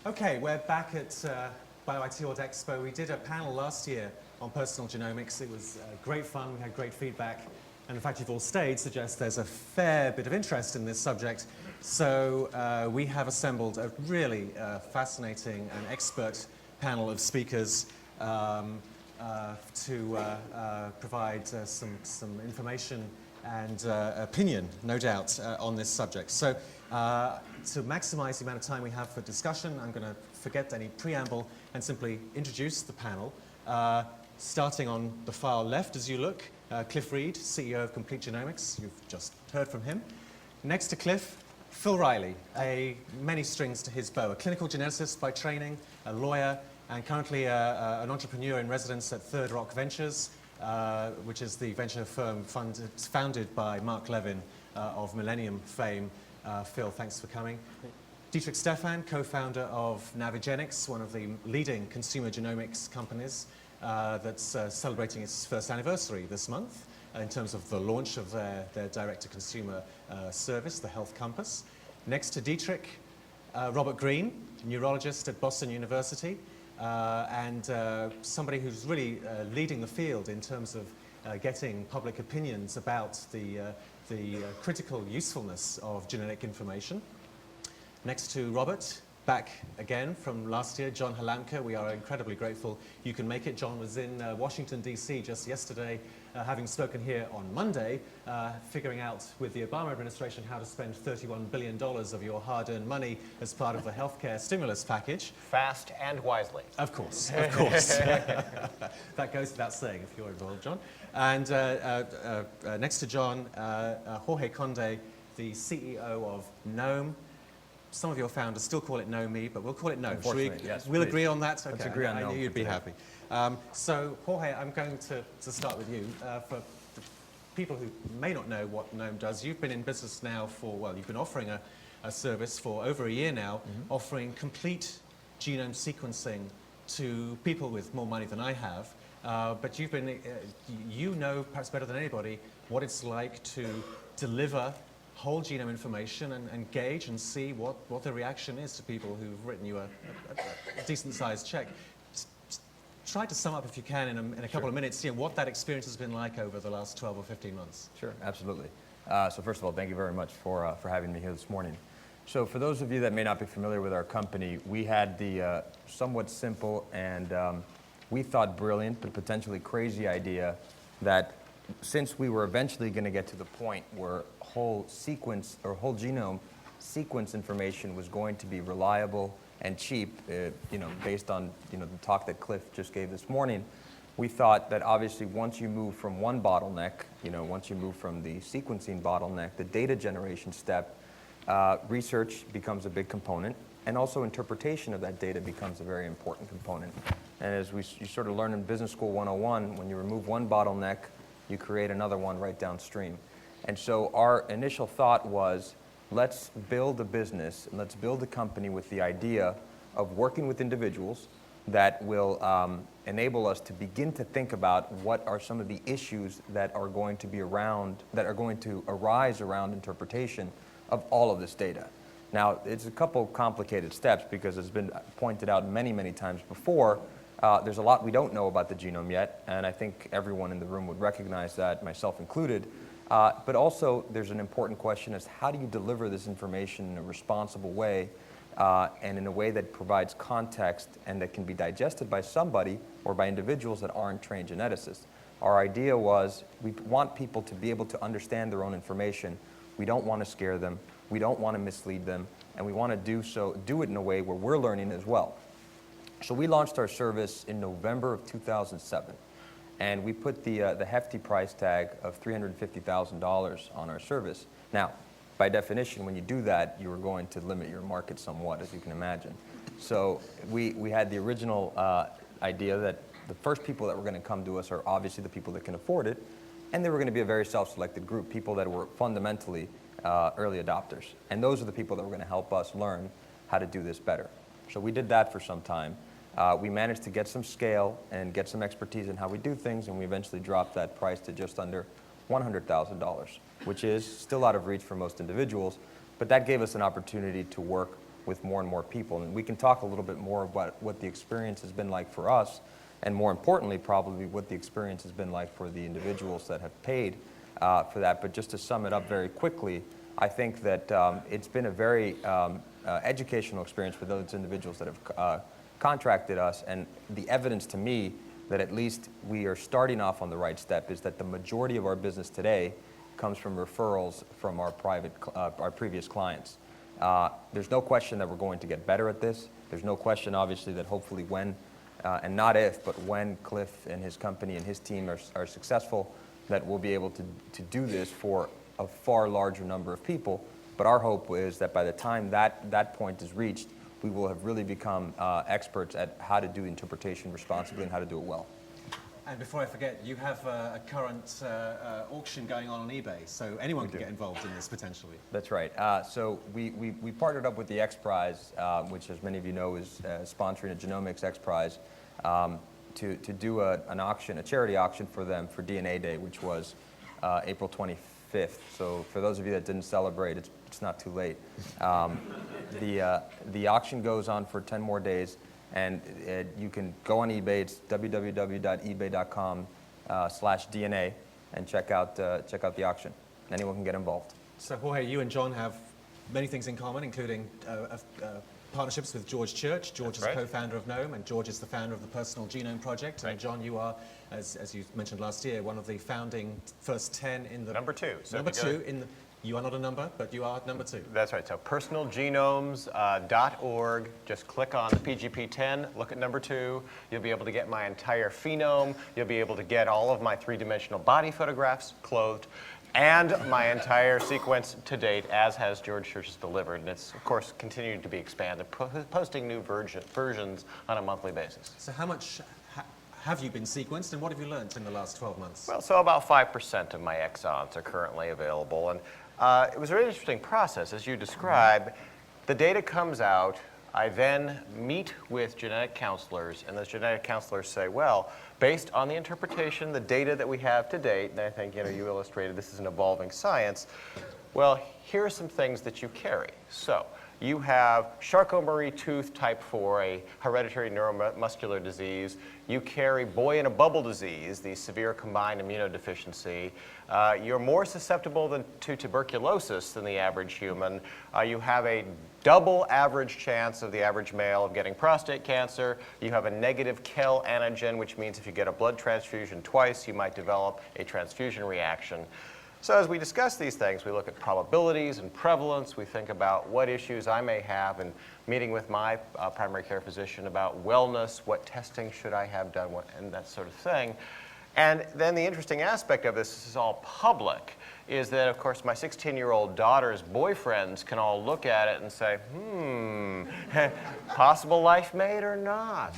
Okay, we're back at BioIT World Expo. We did a panel last year on personal genomics. It was great fun, we had great feedback, and the fact you've all stayed suggests there's a fair bit of interest in this subject. So we have assembled a really fascinating and expert panel of speakers to provide some information and opinion, no doubt, on this subject. So to maximize the amount of time we have for discussion, I'm going to forget any preamble and simply introduce the panel. Starting on the far left as you look, Cliff Reed, CEO of Complete Genomics. You've just heard from him. Next to Cliff, Phil Riley, many strings to his bow, a clinical geneticist by training, a lawyer, and currently an entrepreneur in residence at Third Rock Ventures, which is the venture firm founded by Mark Levin of Millennium fame. Phil, thanks for coming. Dietrich Stephan, co-founder of Navigenics, one of the leading consumer genomics companies that's celebrating its first anniversary this month in terms of the launch of their direct-to-consumer service, the Health Compass. Next to Dietrich, Robert Green, neurologist at Boston University, and somebody who's really leading the field in terms of getting public opinions about the critical usefulness of genetic information. Next to Robert, back again from last year, John Halamka. We are incredibly grateful you can make it. John was in Washington, D.C. just yesterday, having spoken here on Monday, figuring out with the Obama administration how to spend $31 billion of your hard-earned money as part of the healthcare stimulus package. Fast and wisely. Of course, of course. That goes without saying if you're involved, John. And next to John, Jorge Conde, the CEO of Gnome. Some of your founders still call it Know Me, but we'll call it Gnome. Yes, we'll agree on that? Okay. Let's agree on Gnome. I knew you'd be happy. So, Jorge, I'm going to start with you. For the people who may not know what Gnome does, you've been in business now for, well, you've been offering a service for over a year now, offering complete genome sequencing to people with more money than I have. But you've been, you know perhaps better than anybody what it's like to deliver whole genome information and gauge and see what the reaction is to people who've written you a decent-sized check. Try to sum up, if you can, in a couple of minutes, what that experience has been like over the last 12 or 15 months. Sure, absolutely. So first of all, thank you very much for having me here this morning. So for those of you that may not be familiar with our company, we had the somewhat simple and we thought brilliant but potentially crazy idea that since we were eventually going to get to the point where whole sequence or whole genome sequence information was going to be reliable and cheap, based on the talk that Cliff just gave this morning, we thought that obviously once you move from one bottleneck, once you move from the sequencing bottleneck, the data generation step, research becomes a big component, and also interpretation of that data becomes a very important component. And as you sort of learn in Business School 101, when you remove one bottleneck, you create another one right downstream. And so our initial thought was, let's build a business and let's build a company with the idea of working with individuals that will enable us to begin to think about what are some of the issues that are going to be around, that are going to arise around interpretation of all of this data. Now, it's a couple complicated steps because it's been pointed out many, many times before. There's a lot we don't know about the genome yet, and I think everyone in the room would recognize that, myself included. But also, there's an important question as how do you deliver this information in a responsible way and in a way that provides context and that can be digested by somebody or by individuals that aren't trained geneticists. Our idea was we want people to be able to understand their own information. We don't want to scare them. We don't want to mislead them. And we want to do it in a way where we're learning as well. So we launched our service in November of 2007. And we put the hefty price tag of $350,000 on our service. Now, by definition, when you do that, you are going to limit your market somewhat, as you can imagine. So we had the original idea that the first people that were going to come to us are obviously the people that can afford it, and they were going to be a very self-selected group, people that were fundamentally early adopters. And those are the people that were going to help us learn how to do this better. So we did that for some time. We managed to get some scale and get some expertise in how we do things, and we eventually dropped that price to just under $100,000, which is still out of reach for most individuals, but that gave us an opportunity to work with more and more people. And we can talk a little bit more about what the experience has been like for us, and more importantly, probably what the experience has been like for the individuals that have paid for that. But just to sum it up very quickly, I think that it's been a very educational experience for those individuals that have contracted us, and the evidence to me that at least we are starting off on the right step is that the majority of our business today comes from referrals from our previous clients. There's no question that we're going to get better at this. There's no question, obviously, that hopefully when, and not if, but when Cliff and his company and his team are successful, that we'll be able to do this for a far larger number of people. But our hope is that by the time that point is reached, we will have really become experts at how to do interpretation responsibly and how to do it well. And before I forget, you have a current auction going on eBay, so anyone can get involved in this potentially. That's right. So we partnered up with the X Prize, which, as many of you know, is sponsoring a Genomics X Prize, to do an auction, a charity auction for them for DNA Day, which was April 25th. So for those of you that didn't celebrate, it's not too late. The auction goes on for 10 more days. And you can go on eBay. It's www.ebay.com/DNA and check out the auction. Anyone can get involved. So Jorge, you and John have many things in common, including partnerships with George Church. George is a co-founder of Gnome, and George is the founder of the Personal Genome Project. And John, you are, as you mentioned last year, one of the founding first 10 in the number 2. So number 2 in the. You are not a number, but you are number 2. That's right. So personalgenomes.org. Just click on the PGP10, look at number 2. You'll be able to get my entire phenome. You'll be able to get all of my 3-dimensional body photographs, clothed, and my entire sequence to date, as has George Church's delivered. And it's, of course, continuing to be expanded, posting new versions on a monthly basis. So how much have you been sequenced, and what have you learned in the last 12 months? Well, so about 5% of my exons are currently available. And it was a really interesting process. As you described, the data comes out. I then meet with genetic counselors, and those genetic counselors say, well, based on the interpretation, the data that we have to date, and I think you illustrated this is an evolving science, well, here are some things that you carry. So you have Charcot-Marie-Tooth type 4, a hereditary neuromuscular disease. You carry boy-in-a-bubble disease, the severe combined immunodeficiency. You're more susceptible to tuberculosis than the average human. You have a double average chance of the average male of getting prostate cancer. You have a negative KEL antigen, which means if you get a blood transfusion twice, you might develop a transfusion reaction. So as we discuss these things, we look at probabilities and prevalence. We think about what issues I may have, and meeting with my primary care physician about wellness, what testing should I have done, and that sort of thing. And then the interesting aspect of this is all public, is that, of course, my 16-year-old daughter's boyfriends can all look at it and say, possible life mate or not?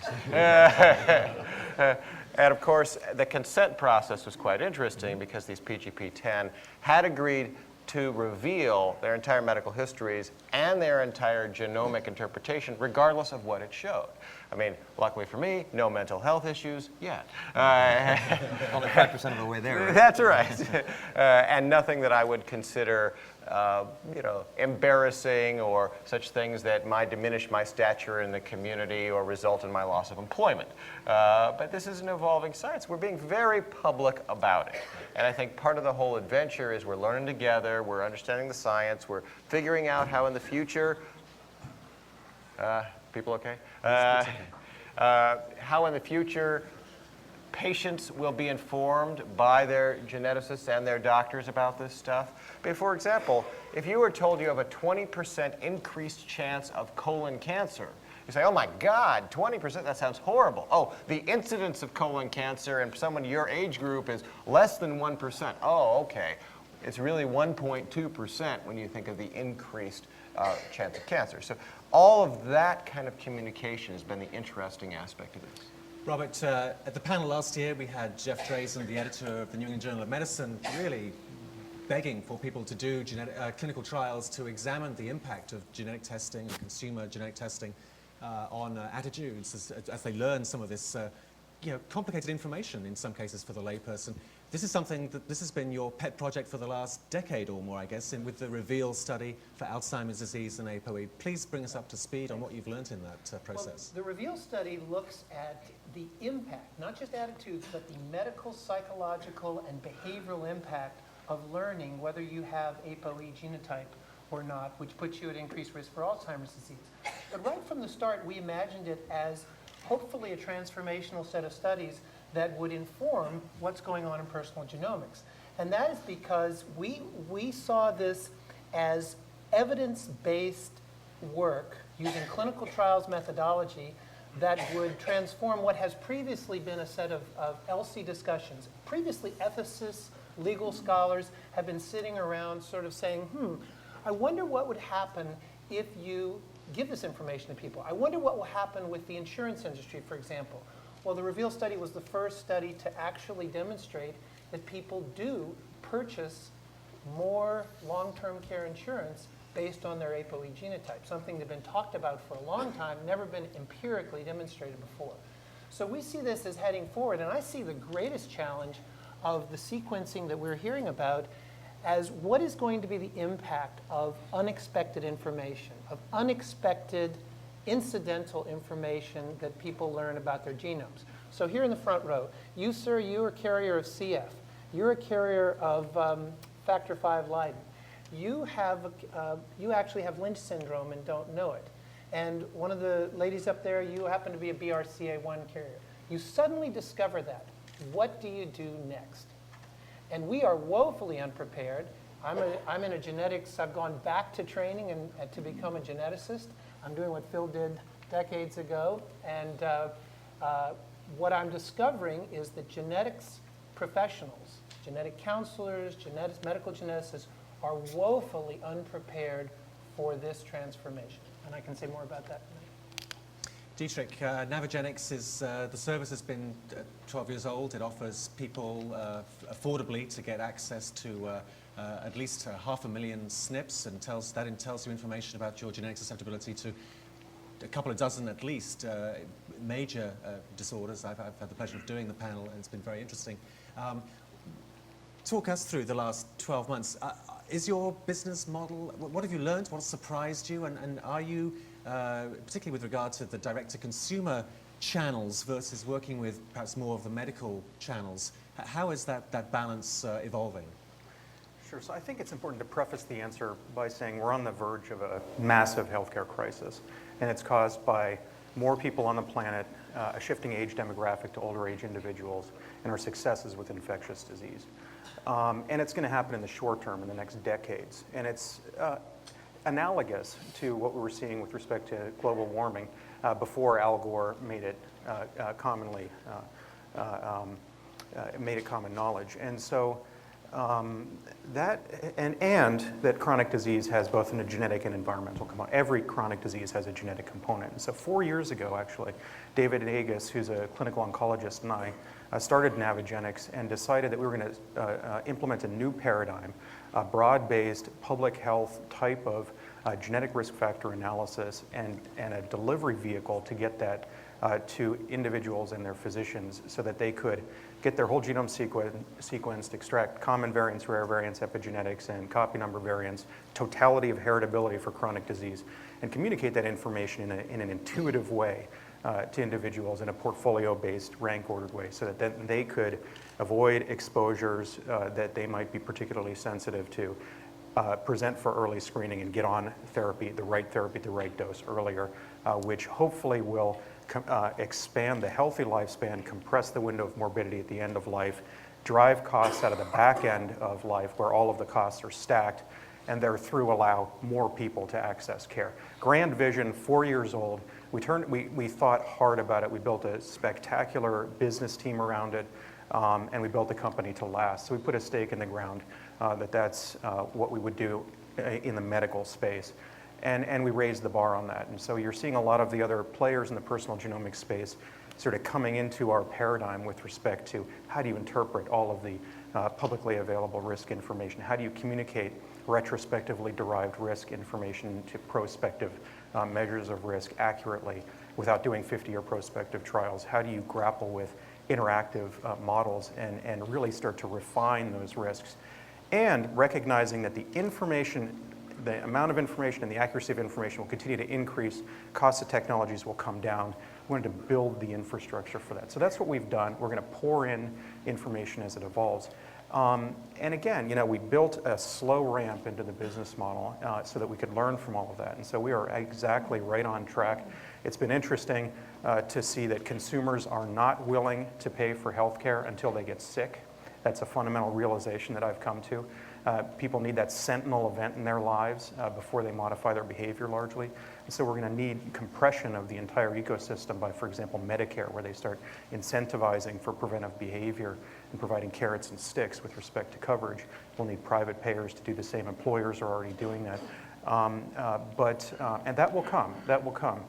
And of course, the consent process was quite interesting because these PGP-10 had agreed to reveal their entire medical histories and their entire genomic interpretation, regardless of what it showed. I mean, luckily for me, no mental health issues yet. Only 5% of the way there. Right? That's right. And nothing that I would consider embarrassing or such things that might diminish my stature in the community or result in my loss of employment. But this is an evolving science. We're being very public about it. And I think part of the whole adventure is we're learning together, we're understanding the science, we're figuring out how in the future, people okay? How in the future patients will be informed by their geneticists and their doctors about this stuff. But for example, if you were told you have a 20% increased chance of colon cancer, you say, oh my God, 20%, that sounds horrible. Oh, the incidence of colon cancer in someone your age group is less than 1%. Oh, okay. It's really 1.2% when you think of the increased chance of cancer. So all of that kind of communication has been the interesting aspect of this. Robert, at the panel last year, we had Jeff Drazen, the editor of the New England Journal of Medicine, really begging for people to do clinical trials to examine the impact of genetic testing and consumer genetic testing on attitudes as they learn some of this complicated information in some cases for the layperson. This is something that this has been your pet project for the last decade or more, I guess, with the REVEAL study for Alzheimer's disease and APOE. Please bring us up to speed on what you've learned in that process. Well, the REVEAL study looks at the impact, not just attitudes, but the medical, psychological, and behavioral impact of learning whether you have APOE genotype or not, which puts you at increased risk for Alzheimer's disease. But right from the start, we imagined it as hopefully a transformational set of studies that would inform what's going on in personal genomics. And that is because we saw this as evidence-based work using clinical trials methodology that would transform what has previously been a set of LC discussions. Previously, ethicists, legal scholars have been sitting around sort of saying, I wonder what would happen if you give this information to people. I wonder what will happen with the insurance industry, for example. Well, the REVEAL study was the first study to actually demonstrate that people do purchase more long-term care insurance based on their APOE genotype, something that's been talked about for a long time, never been empirically demonstrated before. So we see this as heading forward, and I see the greatest challenge of the sequencing that we're hearing about as what is going to be the impact of unexpected information, of unexpected incidental information that people learn about their genomes. So here in the front row, you, sir, you're a carrier of CF. You're a carrier of factor V Leiden. You actually have Lynch syndrome and don't know it. And one of the ladies up there, you happen to be a BRCA1 carrier. You suddenly discover that. What do you do next? And we are woefully unprepared. I'm in a genetics, I've gone back to training and to become a geneticist. I'm doing what Phil did decades ago. And what I'm discovering is that genetics professionals, genetic counselors, medical geneticists, are woefully unprepared for this transformation. And I can say more about that. Dietrich, Navigenics is, the service has been 12 years old. It offers people affordably to get access to at least 500,000 SNPs and tells you information about your genetic susceptibility to a couple of dozen at least major disorders. I've had the pleasure of doing the panel and it's been very interesting. Talk us through the last 12 months. Is your business model, what have you learned? What surprised you? And are you, particularly with regard to the direct-to-consumer channels versus working with perhaps more of the medical channels, how is that balance evolving? Sure. So I think it's important to preface the answer by saying we're on the verge of a massive healthcare crisis, and it's caused by more people on the planet, a shifting age demographic to older age individuals, and our successes with infectious disease. And it's going to happen in the short term, in the next decades. And it's analogous to what we were seeing with respect to global warming before Al Gore made it made it common knowledge. And so that chronic disease has both a genetic and environmental component. Every chronic disease has a genetic component. And so 4 years ago, actually, David Agus, who's a clinical oncologist, and I started Navigenics and decided that we were going to implement a new paradigm, a broad-based public health type of genetic risk factor analysis and a delivery vehicle to get that to individuals and their physicians so that they could get their whole genome sequenced, extract common variants, rare variants, epigenetics, and copy number variants, totality of heritability for chronic disease, and communicate that information in an intuitive way to individuals in a portfolio-based, rank-ordered way so that then they could avoid exposures that they might be particularly sensitive to, present for early screening, and get on therapy, the right dose earlier, which hopefully will expand the healthy lifespan, compress the window of morbidity at the end of life, drive costs out of the back end of life where all of the costs are stacked, and therethrough allow more people to access care. Grand vision, 4 years old. We thought hard about it. We built a spectacular business team around it, and we built the company to last. So we put a stake in the ground that's what we would do in the medical space. And we raised the bar on that. And so you're seeing a lot of the other players in the personal genomics space sort of coming into our paradigm with respect to how do you interpret all of the publicly available risk information? How do you communicate retrospectively derived risk information to prospective measures of risk accurately without doing 50-year prospective trials? How do you grapple with interactive models and really start to refine those risks. And recognizing that the amount of information and the accuracy of information will continue to increase, costs of technologies will come down. We wanted to build the infrastructure for that. So that's what we've done. We're going to pour in information as it evolves. And again, we built a slow ramp into the business model so that we could learn from all of that. And so we are exactly right on track. It's been interesting to see that consumers are not willing to pay for healthcare until they get sick. That's a fundamental realization that I've come to. People need that sentinel event in their lives before they modify their behavior largely. And so we're going to need compression of the entire ecosystem by, for example, Medicare, where they start incentivizing for preventive behavior and providing carrots and sticks with respect to coverage. We'll need private payers to do the same. Employers are already doing that. And that will come. That will come.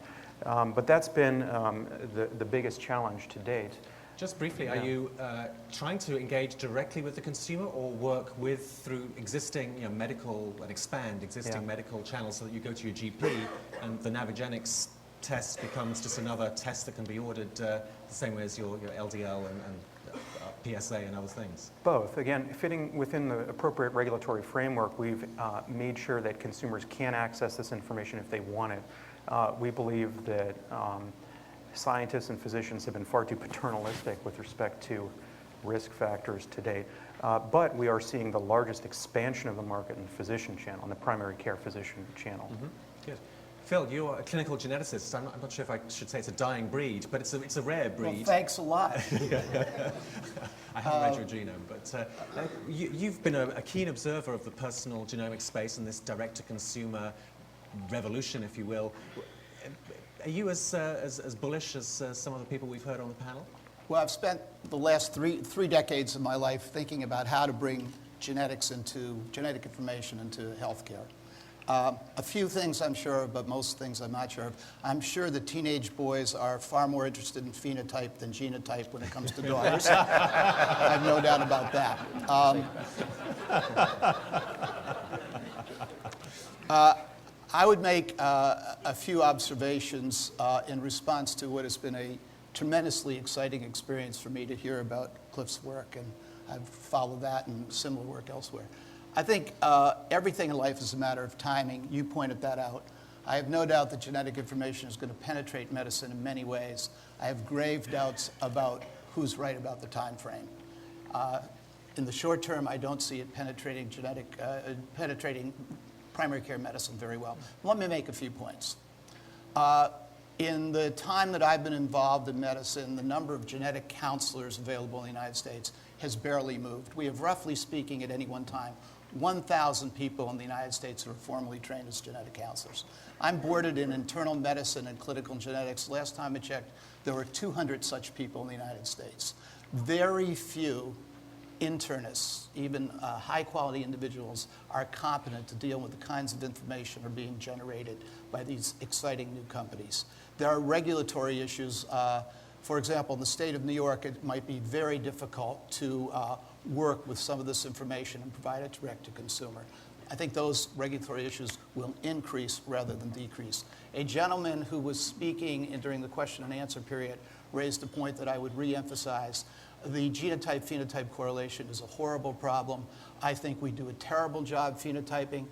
But that's been the biggest challenge to date. Just briefly, are you trying to engage directly with the consumer or work through existing medical and expand existing medical channels so that you go to your GP and the Navigenics test becomes just another test that can be ordered the same way as your LDL and PSA and other things? Both. Again, fitting within the appropriate regulatory framework, we've made sure that consumers can access this information if they want it. We believe that scientists and physicians have been far too paternalistic with respect to risk factors to date. But we are seeing the largest expansion of the market in the physician channel, in the primary care physician channel. Mm-hmm. Good. Phil, you're a clinical geneticist. I'm not sure if I should say it's a dying breed, but it's a rare breed. Well, thanks a lot. I haven't read your genome, but you've been a keen observer of the personal genomic space and this direct-to-consumer revolution, if you will. Are you as bullish as some of the people we've heard on the panel? Well, I've spent the last three decades of my life thinking about how to bring genetic information into healthcare. A few things I'm sure of, but most things I'm not sure of. I'm sure that teenage boys are far more interested in phenotype than genotype when it comes to daughters. I have no doubt about that. I would make a few observations in response to what has been a tremendously exciting experience for me to hear about Cliff's work, and I've followed that and similar work elsewhere. I think everything in life is a matter of timing. You pointed that out. I have no doubt that genetic information is going to penetrate medicine in many ways. I have grave doubts about who's right about the time frame. In the short term, I don't see it penetrating primary care medicine very well. Let me make a few points. In the time that I've been involved in medicine, the number of genetic counselors available in the United States has barely moved. We have, roughly speaking, at any one time, 1,000 people in the United States who are formally trained as genetic counselors. I'm boarded in internal medicine and clinical genetics. Last time I checked, there were 200 such people in the United States. Very few internists, even high-quality individuals, are competent to deal with the kinds of information that are being generated by these exciting new companies. There are regulatory issues. For example, in the state of New York, it might be very difficult to work with some of this information and provide it direct to consumer. I think those regulatory issues will increase rather than decrease. A gentleman who was speaking during the question and answer period raised a point that I would re-emphasize. The genotype-phenotype correlation is a horrible problem. I think we do a terrible job phenotyping.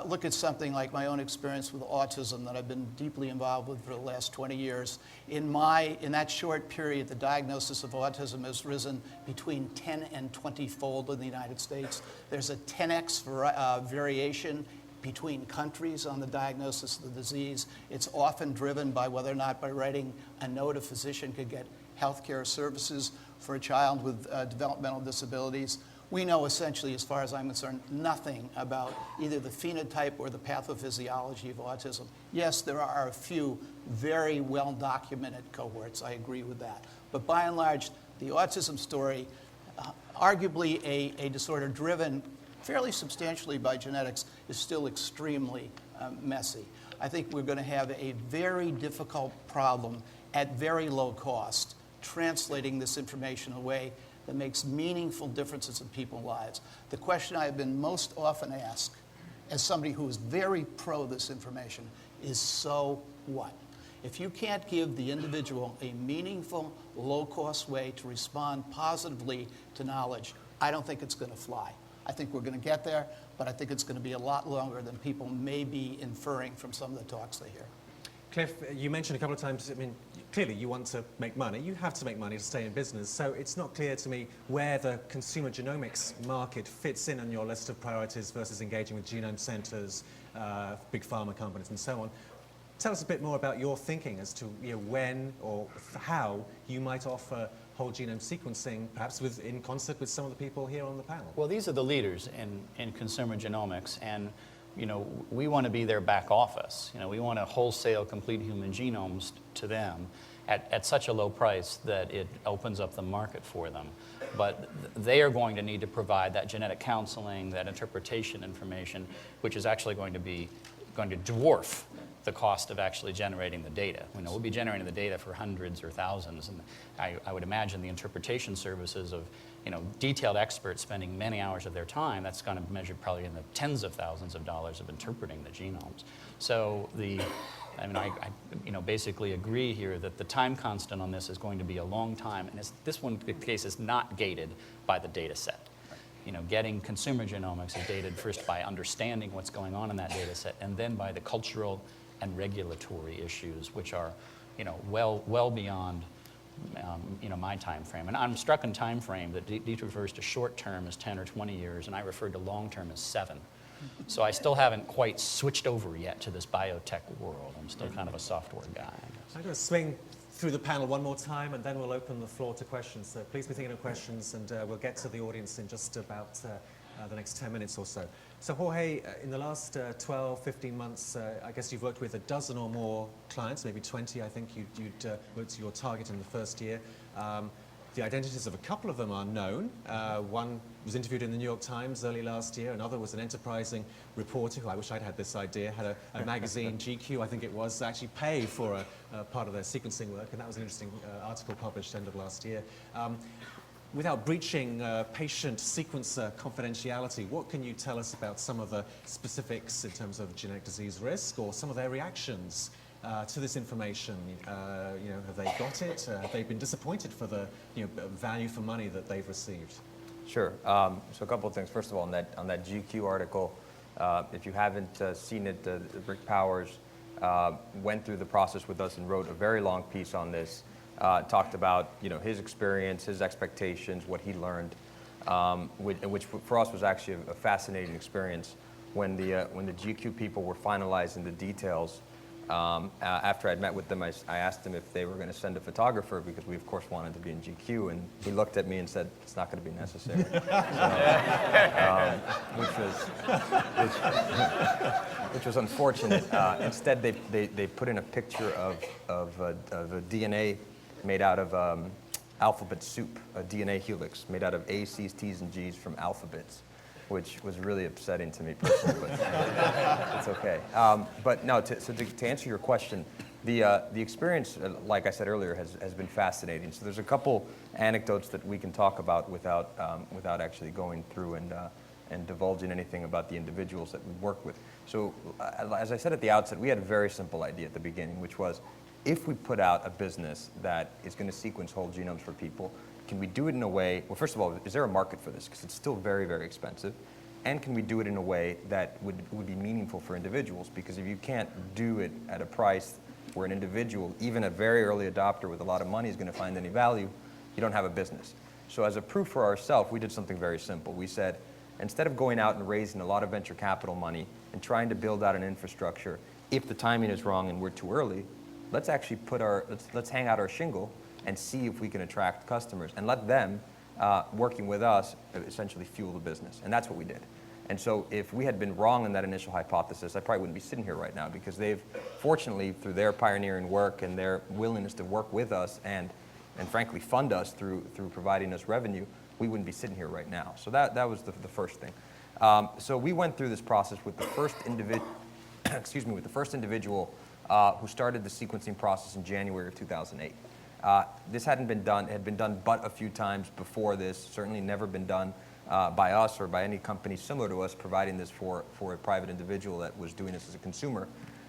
Look at something like my own experience with autism that I've been deeply involved with for the last 20 years. In that short period, the diagnosis of autism has risen between 10 and 20-fold in the United States. There's a 10x variation between countries on the diagnosis of the disease. It's often driven by whether or not by writing a note a physician could get healthcare services for a child with developmental disabilities. We know essentially, as far as I'm concerned, nothing about either the phenotype or the pathophysiology of autism. Yes, there are a few very well-documented cohorts. I agree with that. But by and large, the autism story, arguably a disorder driven fairly substantially by genetics, is still extremely messy. I think we're going to have a very difficult problem at very low cost translating this information in a way that makes meaningful differences in people's lives. The question I have been most often asked, as somebody who is very pro this information, is so what? If you can't give the individual a meaningful, low-cost way to respond positively to knowledge, I don't think it's going to fly. I think we're going to get there, but I think it's going to be a lot longer than people may be inferring from some of the talks they hear. Cliff, you mentioned a couple of times, I mean, clearly you want to make money. You have to make money to stay in business. So it's not clear to me where the consumer genomics market fits in on your list of priorities versus engaging with genome centers, big pharma companies, and so on. Tell us a bit more about your thinking as to when or how you might offer whole genome sequencing, perhaps in concert with some of the people here on the panel. Well, these are the leaders in consumer genomics, and we want to be their back office. We want to wholesale complete human genomes to them at such a low price that it opens up the market for them. But they are going to need to provide that genetic counseling, that interpretation information, which is actually going to dwarf the cost of actually generating the data. We'll be generating the data for hundreds or thousands, and I would imagine the interpretation services of detailed experts spending many hours of their time, that's going to be measured probably in the tens of thousands of dollars of interpreting the genomes. So I basically agree here that the time constant on this is going to be a long time, and the case is not gated by the data set. Getting consumer genomics is gated first by understanding what's going on in that data set, and then by the cultural and regulatory issues, which are, well beyond, my time frame. And I'm struck in time frame that Dietrich refers to short term as 10 or 20 years, and I referred to long term as 7. So I still haven't quite switched over yet to this biotech world. I'm still kind of a software guy, I guess. I'm going to swing through the panel one more time, and then we'll open the floor to questions. So please be thinking of questions, and we'll get to the audience in just about the next 10 minutes or so. So Jorge, in the last 12, 15 months, I guess you've worked with a dozen or more clients, maybe 20, I think you'd worked to your target in the first year. The identities of a couple of them are known. One was interviewed in the New York Times early last year. Another was an enterprising reporter who, I wish I'd had this idea, had a magazine, GQ, I think it was, actually pay for a part of their sequencing work, and that was an interesting article published end of last year. Without breaching patient sequencer confidentiality, what can you tell us about some of the specifics in terms of genetic disease risk or some of their reactions to this information? Have they got it? Have they been disappointed for the value for money that they've received? Sure. So a couple of things. First of all, on that GQ article, if you haven't seen it, Rick Powers went through the process with us and wrote a very long piece on this. Talked about his experience, his expectations, what he learned, which for us was actually a fascinating experience. When the GQ people were finalizing the details, after I'd met with them, I asked them if they were going to send a photographer, because we of course wanted to be in GQ, and he looked at me and said, "It's not going to be necessary," which was unfortunate. Instead, they put in a picture of a DNA made out of alphabet soup, a DNA helix made out of A's, C's, T's, and G's from alphabets, which was really upsetting to me personally, but it's okay. But no, to answer your question, the experience, like I said earlier, has been fascinating. So there's a couple anecdotes that we can talk about without actually going through and divulging anything about the individuals that we work with. So as I said at the outset, we had a very simple idea at the beginning, which was, if we put out a business that is going to sequence whole genomes for people, can we do it in a way, well, first of all, is there a market for this? Because it's still very, very expensive. And can we do it in a way that would be meaningful for individuals? Because if you can't do it at a price where an individual, even a very early adopter with a lot of money, is going to find any value, you don't have a business. So as a proof for ourselves, we did something very simple. We said, instead of going out and raising a lot of venture capital money and trying to build out an infrastructure, if the timing is wrong and we're too early, let's actually let's hang out our shingle and see if we can attract customers and let them, working with us, essentially fuel the business. And that's what we did. And so if we had been wrong in that initial hypothesis, I probably wouldn't be sitting here right now, because they've, fortunately, through their pioneering work and their willingness to work with us and frankly fund us through providing us revenue, we wouldn't be sitting here right now. So that was the first thing. So we went through this process with the first individual who started the sequencing process in January of 2008. This had been done but a few times before this, certainly never been done by us or by any company similar to us providing this for a private individual that was doing this as a consumer.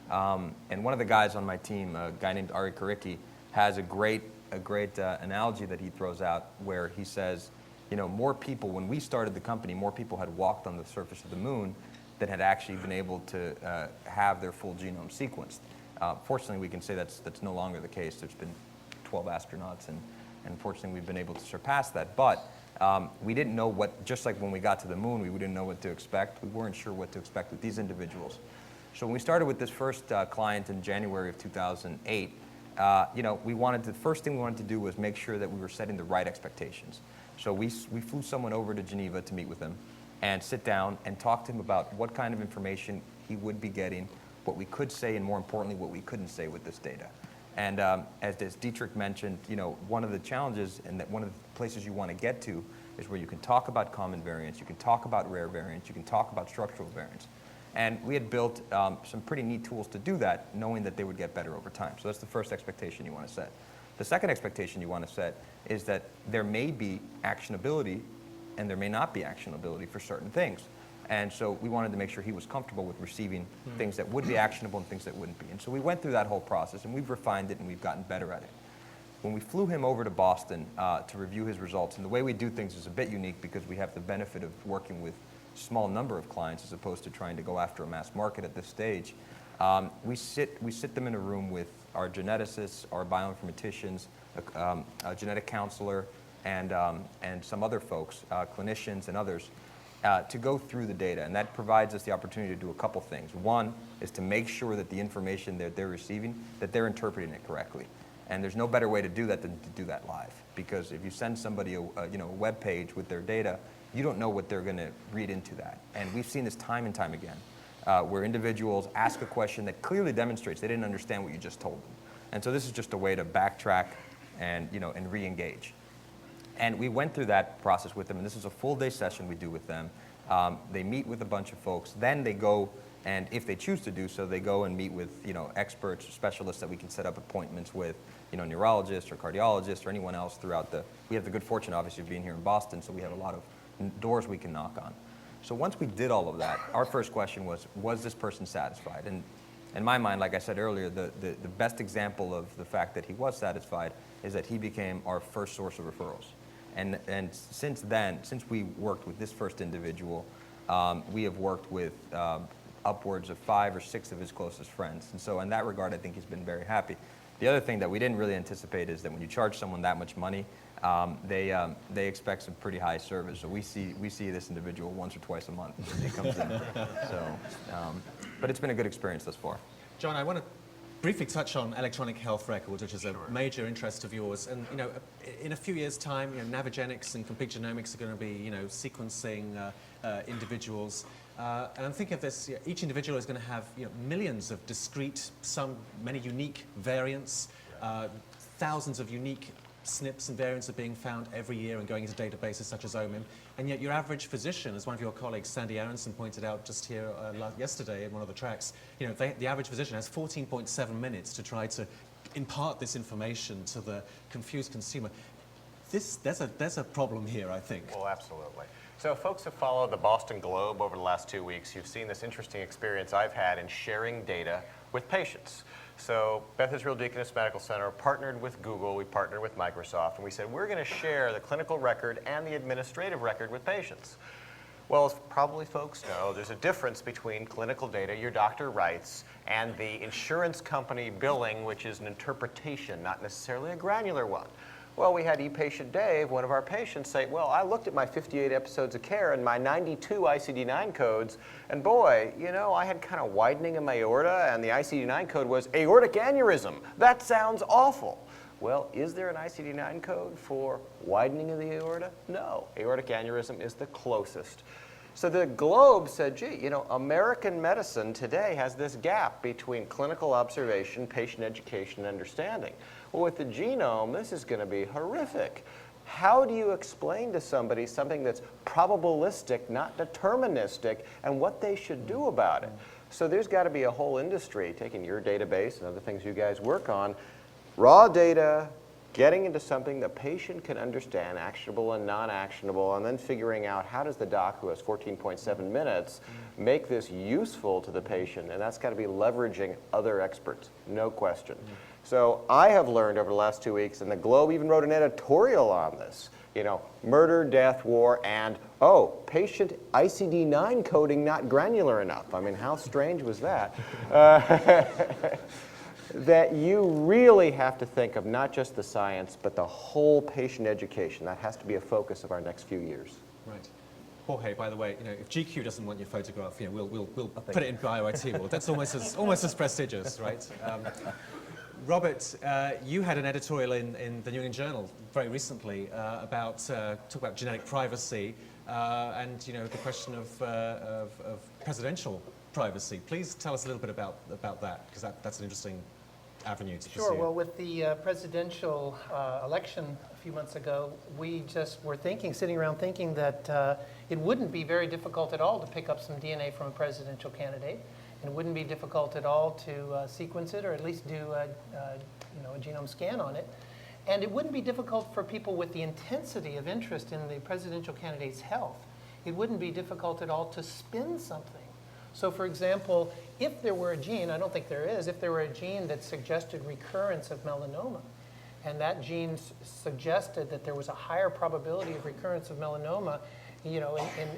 And one of the guys on my team, a guy named Ari Karicki, has a great analogy that he throws out where he says, more people, when we started the company, more people had walked on the surface of the moon than had actually been able to have their full genome sequenced. Fortunately, we can say that's no longer the case. There's been 12 astronauts, and fortunately, we've been able to surpass that. But we didn't know what, just like when we got to the moon, we didn't know what to expect. We weren't sure what to expect with these individuals. So when we started with this first client in January of 2008, the first thing we wanted to do was make sure that we were setting the right expectations. So we flew someone over to Geneva to meet with him and sit down and talk to him about what kind of information he would be getting, what we could say, and more importantly, what we couldn't say with this data. And as Dietrich mentioned, one of the challenges and that one of the places you want to get to is where you can talk about common variants, you can talk about rare variants, you can talk about structural variants. And we had built some pretty neat tools to do that, knowing that they would get better over time. So that's the first expectation you want to set. The second expectation you want to set is that there may be actionability and there may not be actionability for certain things. And so we wanted to make sure he was comfortable with receiving things that would be actionable and things that wouldn't be. And so we went through that whole process, and we've refined it, and we've gotten better at it. When we flew him over to Boston to review his results, and the way we do things is a bit unique because we have the benefit of working with a small number of clients as opposed to trying to go after a mass market at this stage. We sit them in a room with our geneticists, our bioinformaticians, a genetic counselor, and some other folks, clinicians and others, to go through the data. And that provides us the opportunity to do a couple things. One is to make sure that the information that they're receiving, that they're interpreting it correctly. And there's no better way to do that than to do that live. Because if you send somebody a web page with their data, you don't know what they're going to read into that. And we've seen this time and time again, where individuals ask a question that clearly demonstrates they didn't understand what you just told them. And so this is just a way to backtrack and re-engage. And we went through that process with them, and this is a full-day session we do with them. They meet with a bunch of folks. Then they go, and if they choose to do so, they go and meet with experts, specialists that we can set up appointments with, neurologists or cardiologists or anyone else throughout we have the good fortune, obviously, of being here in Boston, so we have a lot of doors we can knock on. So once we did all of that, our first question was this person satisfied? And in my mind, like I said earlier, the best example of the fact that he was satisfied is that he became our first source of referrals. And since then, since we worked with this first individual, we have worked with upwards of 5 or 6 of his closest friends. And so in that regard, I think he's been very happy. The other thing that we didn't really anticipate is that when you charge someone that much money, they expect some pretty high service. So we see this individual once or twice a month when he comes in. But it's been a good experience thus far. John, I want to briefly touch on electronic health records, which is a major interest of yours. And in a few years' time, Navigenics and Complete Genomics are going to be sequencing individuals. And I'm thinking of this: each individual is going to have millions of discrete, many unique variants, thousands of unique SNPs and variants are being found every year and going into databases such as OMIM. And yet your average physician, as one of your colleagues, Sandy Aronson, pointed out just here yesterday in one of the tracks, the average physician has 14.7 minutes to try to impart this information to the confused consumer. There's a problem here, I think. Well, absolutely. So folks have followed the Boston Globe over the last 2 weeks. You've seen this interesting experience I've had in sharing data with patients. So Beth Israel Deaconess Medical Center partnered with Google, we partnered with Microsoft, and we said we're going to share the clinical record and the administrative record with patients. Well, as probably folks know, there's a difference between clinical data your doctor writes and the insurance company billing, which is an interpretation, not necessarily a granular one. Well, we had ePatient Dave, one of our patients, say, well, I looked at my 58 episodes of care and my 92 ICD-9 codes, and boy, I had kind of widening in my aorta, and the ICD-9 code was aortic aneurysm. That sounds awful. Well, is there an ICD-9 code for widening of the aorta? No. Aortic aneurysm is the closest. So the Globe said, gee, American medicine today has this gap between clinical observation, patient education, and understanding. Well, with the genome, this is going to be horrific. How do you explain to somebody something that's probabilistic, not deterministic, and what they should do about it? So there's got to be a whole industry taking your database and other things you guys work on, raw data, getting into something the patient can understand, actionable and non-actionable, and then figuring out how does the doc who has 14.7 minutes make this useful to the patient, and that's got to be leveraging other experts, no question. So I have learned over the last 2 weeks, and the Globe even wrote an editorial on this, you know, murder, death, war, and, oh, patient ICD-9 coding not granular enough. I mean, how strange was that? That you really have to think of not just the science, but the whole patient education. That has to be a focus of our next few years. Right. Jorge, by the way, you know, if GQ doesn't want your photograph, you know, we'll put it in BioIT. Well, that's almost as prestigious, right? Robert, you had an editorial in the New England Journal very recently about talk about genetic privacy and, you know, the question of presidential privacy. Please tell us a little bit about that, because that's an interesting avenue to pursue. Sure. Well, with the presidential election a few months ago, we just were sitting around thinking that it wouldn't be very difficult at all to pick up some DNA from a presidential candidate. And it wouldn't be difficult at all to sequence it, or at least do a genome scan on it. And it wouldn't be difficult for people with the intensity of interest in the presidential candidate's health. It wouldn't be difficult at all to spin something. So for example, if there were a gene, I don't think there is, if there were a gene that suggested recurrence of melanoma, and that gene suggested that there was a higher probability of recurrence of melanoma, you know,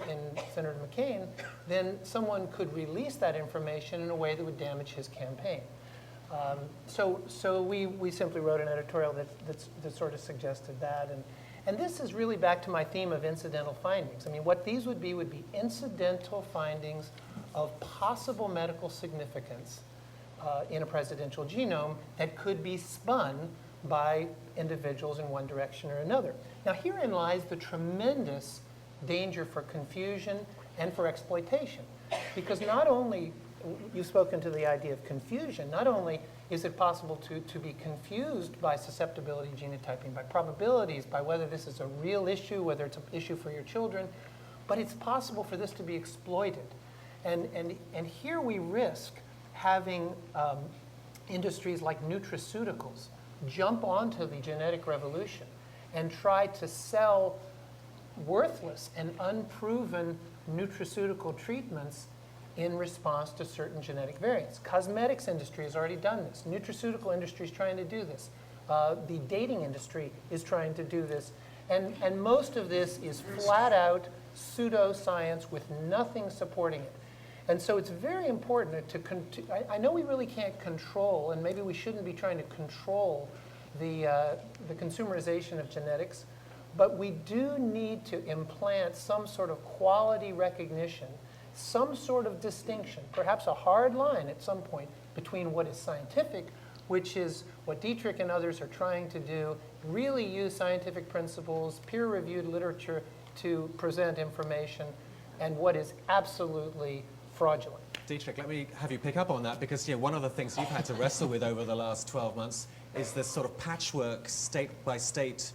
in Senator McCain, then someone could release that information in a way that would damage his campaign. So we simply wrote an editorial that sort of suggested that. And this is really back to my theme of incidental findings. I mean, what these would be incidental findings of possible medical significance in a presidential genome that could be spun by individuals in one direction or another. Now, herein lies the tremendous danger for confusion and for exploitation. Because not only, you've spoken to the idea of confusion, not only is it possible to be confused by susceptibility genotyping, by probabilities, by whether this is a real issue, whether it's an issue for your children, but it's possible for this to be exploited. And here we risk having industries like nutraceuticals jump onto the genetic revolution and try to sell worthless and unproven nutraceutical treatments in response to certain genetic variants. Cosmetics industry has already done this. Nutraceutical industry is trying to do this. The dating industry is trying to do this. And most of this is flat out pseudoscience with nothing supporting it. And so it's very important I know we really can't control, and maybe we shouldn't be trying to control the consumerization of genetics, but we do need to implant some sort of quality recognition, some sort of distinction, perhaps a hard line at some point between what is scientific, which is what Dietrich and others are trying to do, really use scientific principles, peer-reviewed literature to present information, and what is absolutely fraudulent. Dietrich, let me have you pick up on that, because one of the things you've had to wrestle with over the last 12 months is this sort of patchwork state-by-state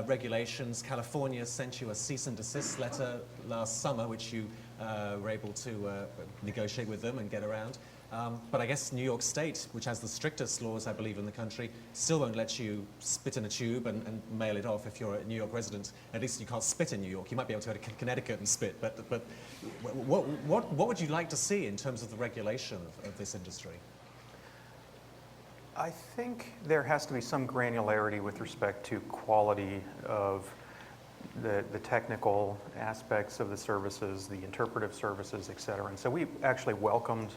regulations. California sent you a cease and desist letter last summer, which you were able to negotiate with them and get around. But I guess New York State, which has the strictest laws, I believe, in the country, still won't let you spit in a tube and mail it off if you're a New York resident. At least you can't spit in New York. You might be able to go to Connecticut and spit. But what would you like to see in terms of the regulation of this industry? I think there has to be some granularity with respect to quality of the technical aspects of the services, the interpretive services, et cetera. And so we actually welcomed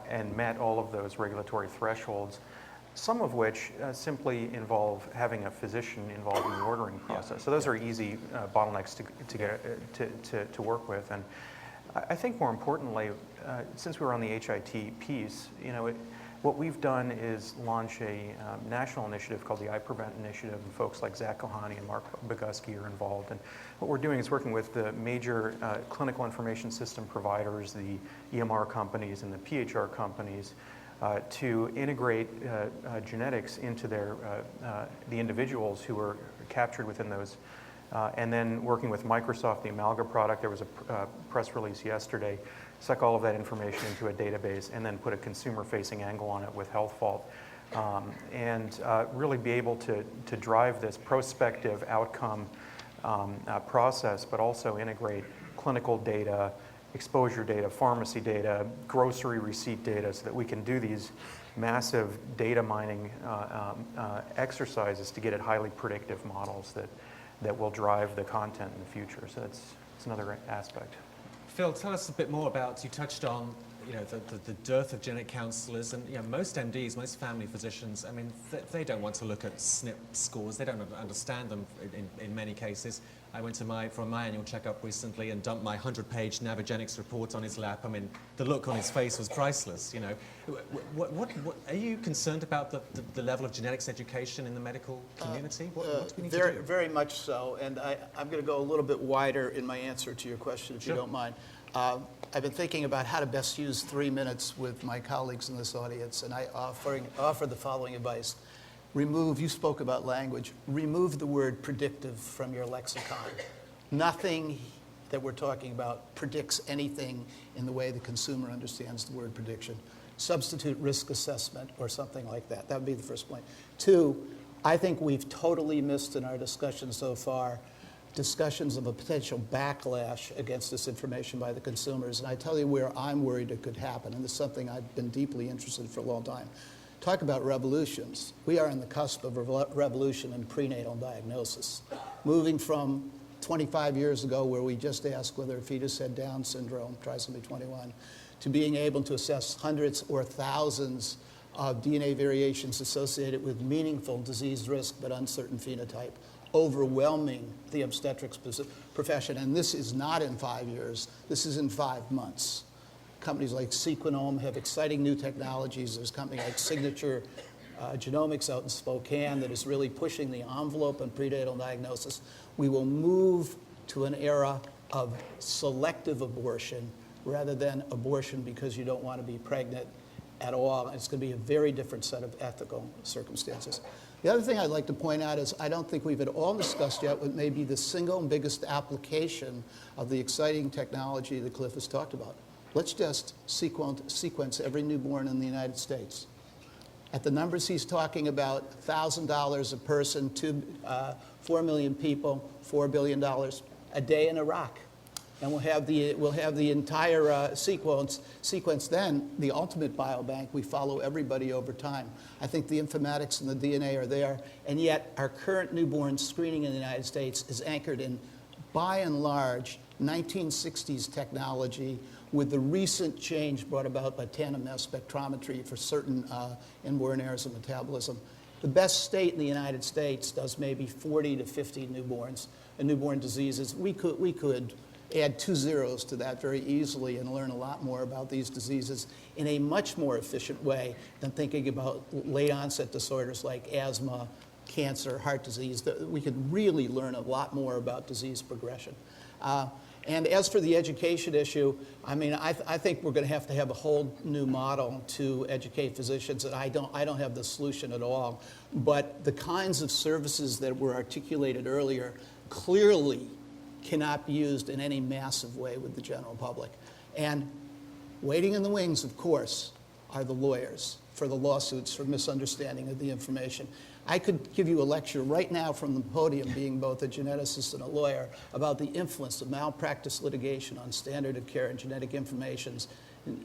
and met all of those regulatory thresholds, some of which simply involve having a physician involved in the ordering process. So those are easy bottlenecks to work with. And I think more importantly, since we were on the HIT piece, what we've done is launch a national initiative called the iPrevent Initiative, and folks like Zach Kohani and Mark Boguski are involved. And what we're doing is working with the major clinical information system providers, the EMR companies and the PHR companies, to integrate genetics into the individuals who are captured within those. And then working with Microsoft, the Amalga product, there was a press release yesterday, suck all of that information into a database and then put a consumer-facing angle on it with HealthVault. and really be able to drive this prospective outcome process, but also integrate clinical data, exposure data, pharmacy data, grocery receipt data, so that we can do these massive data mining exercises to get at highly predictive models that will drive the content in the future. So that's another aspect. Phil, tell us a bit more about, you touched on the dearth of genetic counselors, and most MDs, most family physicians, I mean, they don't want to look at SNP scores. They don't understand them in many cases. I went for my annual checkup recently and dumped my 100-page Navigenics report on his lap. I mean, the look on his face was priceless. What are you concerned about the level of genetics education in the medical community? What do we need to do? Very much so, and I'm going to go a little bit wider in my answer to your question, if you don't mind. I've been thinking about how to best use 3 minutes with my colleagues in this audience, and I offer the following advice. You spoke about language, remove the word predictive from your lexicon. Nothing that we're talking about predicts anything in the way the consumer understands the word prediction. Substitute risk assessment or something like that. That would be the first point. 2, I think we've totally missed in our discussion so far discussions of a potential backlash against this information by the consumers. And I tell you where I'm worried it could happen, and this is something I've been deeply interested in for a long time. Talk about revolutions. We are on the cusp of a revolution in prenatal diagnosis. Moving from 25 years ago, where we just asked whether a fetus had Down syndrome, trisomy 21, to being able to assess hundreds or thousands of DNA variations associated with meaningful disease risk but uncertain phenotype, overwhelming the obstetrics profession. And this is not in 5 years, this is in 5 months. Companies like Sequenome have exciting new technologies. There's a company like Signature Genomics out in Spokane that is really pushing the envelope on prenatal diagnosis. We will move to an era of selective abortion rather than abortion because you don't want to be pregnant at all. It's going to be a very different set of ethical circumstances. The other thing I'd like to point out is I don't think we've at all discussed yet what may be the single biggest application of the exciting technology that Cliff has talked about. Let's just sequence every newborn in the United States. At the numbers he's talking about, $1,000 a person, 4 million people, $4 billion a day in Iraq. And we'll have the entire sequence. Then, the ultimate biobank, we follow everybody over time. I think the informatics and the DNA are there, and yet our current newborn screening in the United States is anchored in, by and large, 1960s technology, with the recent change brought about by tandem mass spectrometry for certain inborn errors of metabolism. The best state in the United States does maybe 40 to 50 newborn diseases. We could add 2 zeros to that very easily and learn a lot more about these diseases in a much more efficient way than thinking about late onset disorders like asthma, cancer, heart disease. We could really learn a lot more about disease progression. And as for the education issue, I mean, I think we're going to have a whole new model to educate physicians, and I don't have the solution at all. But the kinds of services that were articulated earlier clearly cannot be used in any massive way with the general public. And waiting in the wings, of course, are the lawyers for the lawsuits for misunderstanding of the information. I could give you a lecture right now from the podium, being both a geneticist and a lawyer, about the influence of malpractice litigation on standard of care and genetic informations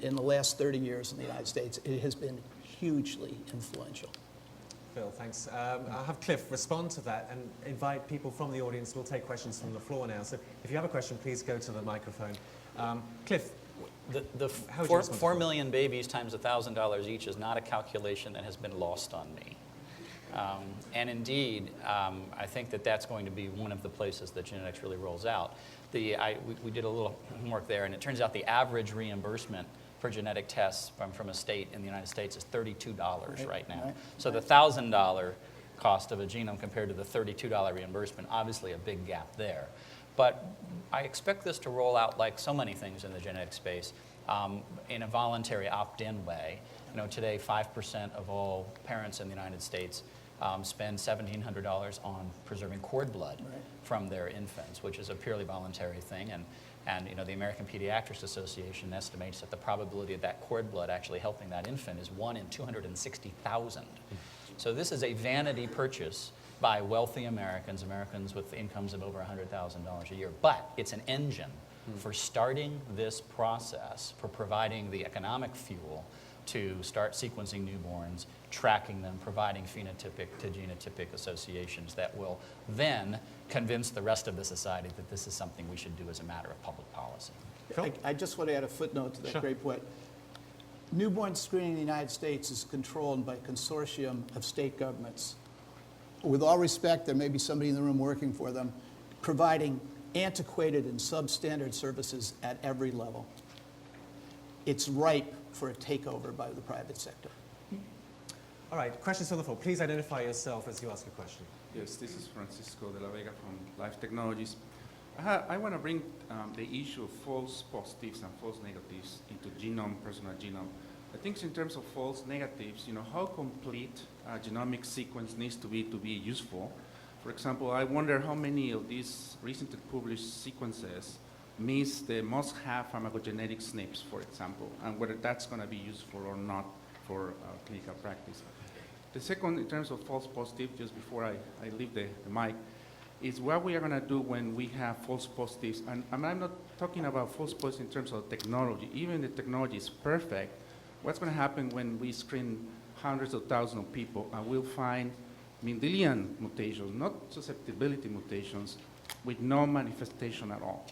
in the last 30 years in the United States. It has been hugely influential. Phil, thanks. I'll have Cliff respond to that and invite people from the audience. We'll take questions from the floor now. So if you have a question, please go to the microphone. Cliff, The 4 million babies times $1,000 each is not a calculation that has been lost on me. And indeed, I think that's going to be one of the places that genetics really rolls out. We did a little homework there, and it turns out the average reimbursement for genetic tests from a state in the United States is $32 right now. Right. So the $1,000 cost of a genome compared to the $32 reimbursement, obviously a big gap there. But I expect this to roll out like so many things in the genetic space in a voluntary opt-in way. Today 5% of all parents in the United States spend $1,700 on preserving cord blood from their infants, which is a purely voluntary thing. And you know, the American Pediatrics Association estimates that the probability of that cord blood actually helping that infant is 1 in 260,000. So this is a vanity purchase by wealthy Americans, Americans with incomes of over $100,000 a year. But it's an engine for starting this process, for providing the economic fuel to start sequencing newborns, tracking them, providing phenotypic to genotypic associations that will then convince the rest of the society that this is something we should do as a matter of public policy. I just want to add a footnote to that great point. Newborn screening in the United States is controlled by a consortium of state governments. With all respect, there may be somebody in the room working for them, providing antiquated and substandard services at every level. It's ripe for a takeover by the private sector. All right, questions from the floor. Please identify yourself as you ask a question. Yes, this is Francisco de la Vega from Life Technologies. I want to bring the issue of false positives and false negatives into personal genome. I think in terms of false negatives, how complete a genomic sequence needs to be useful. For example, I wonder how many of these recently published sequences miss the must-have pharmacogenetic SNPs, for example, and whether that's going to be useful or not for clinical practice. The second, in terms of false positive, just before I leave the mic, is what we are going to do when we have false positives. And I'm not talking about false positives in terms of technology. Even the technology is perfect. What's going to happen when we screen hundreds of thousands of people and we'll find Mendelian mutations, not susceptibility mutations, with no manifestation at all?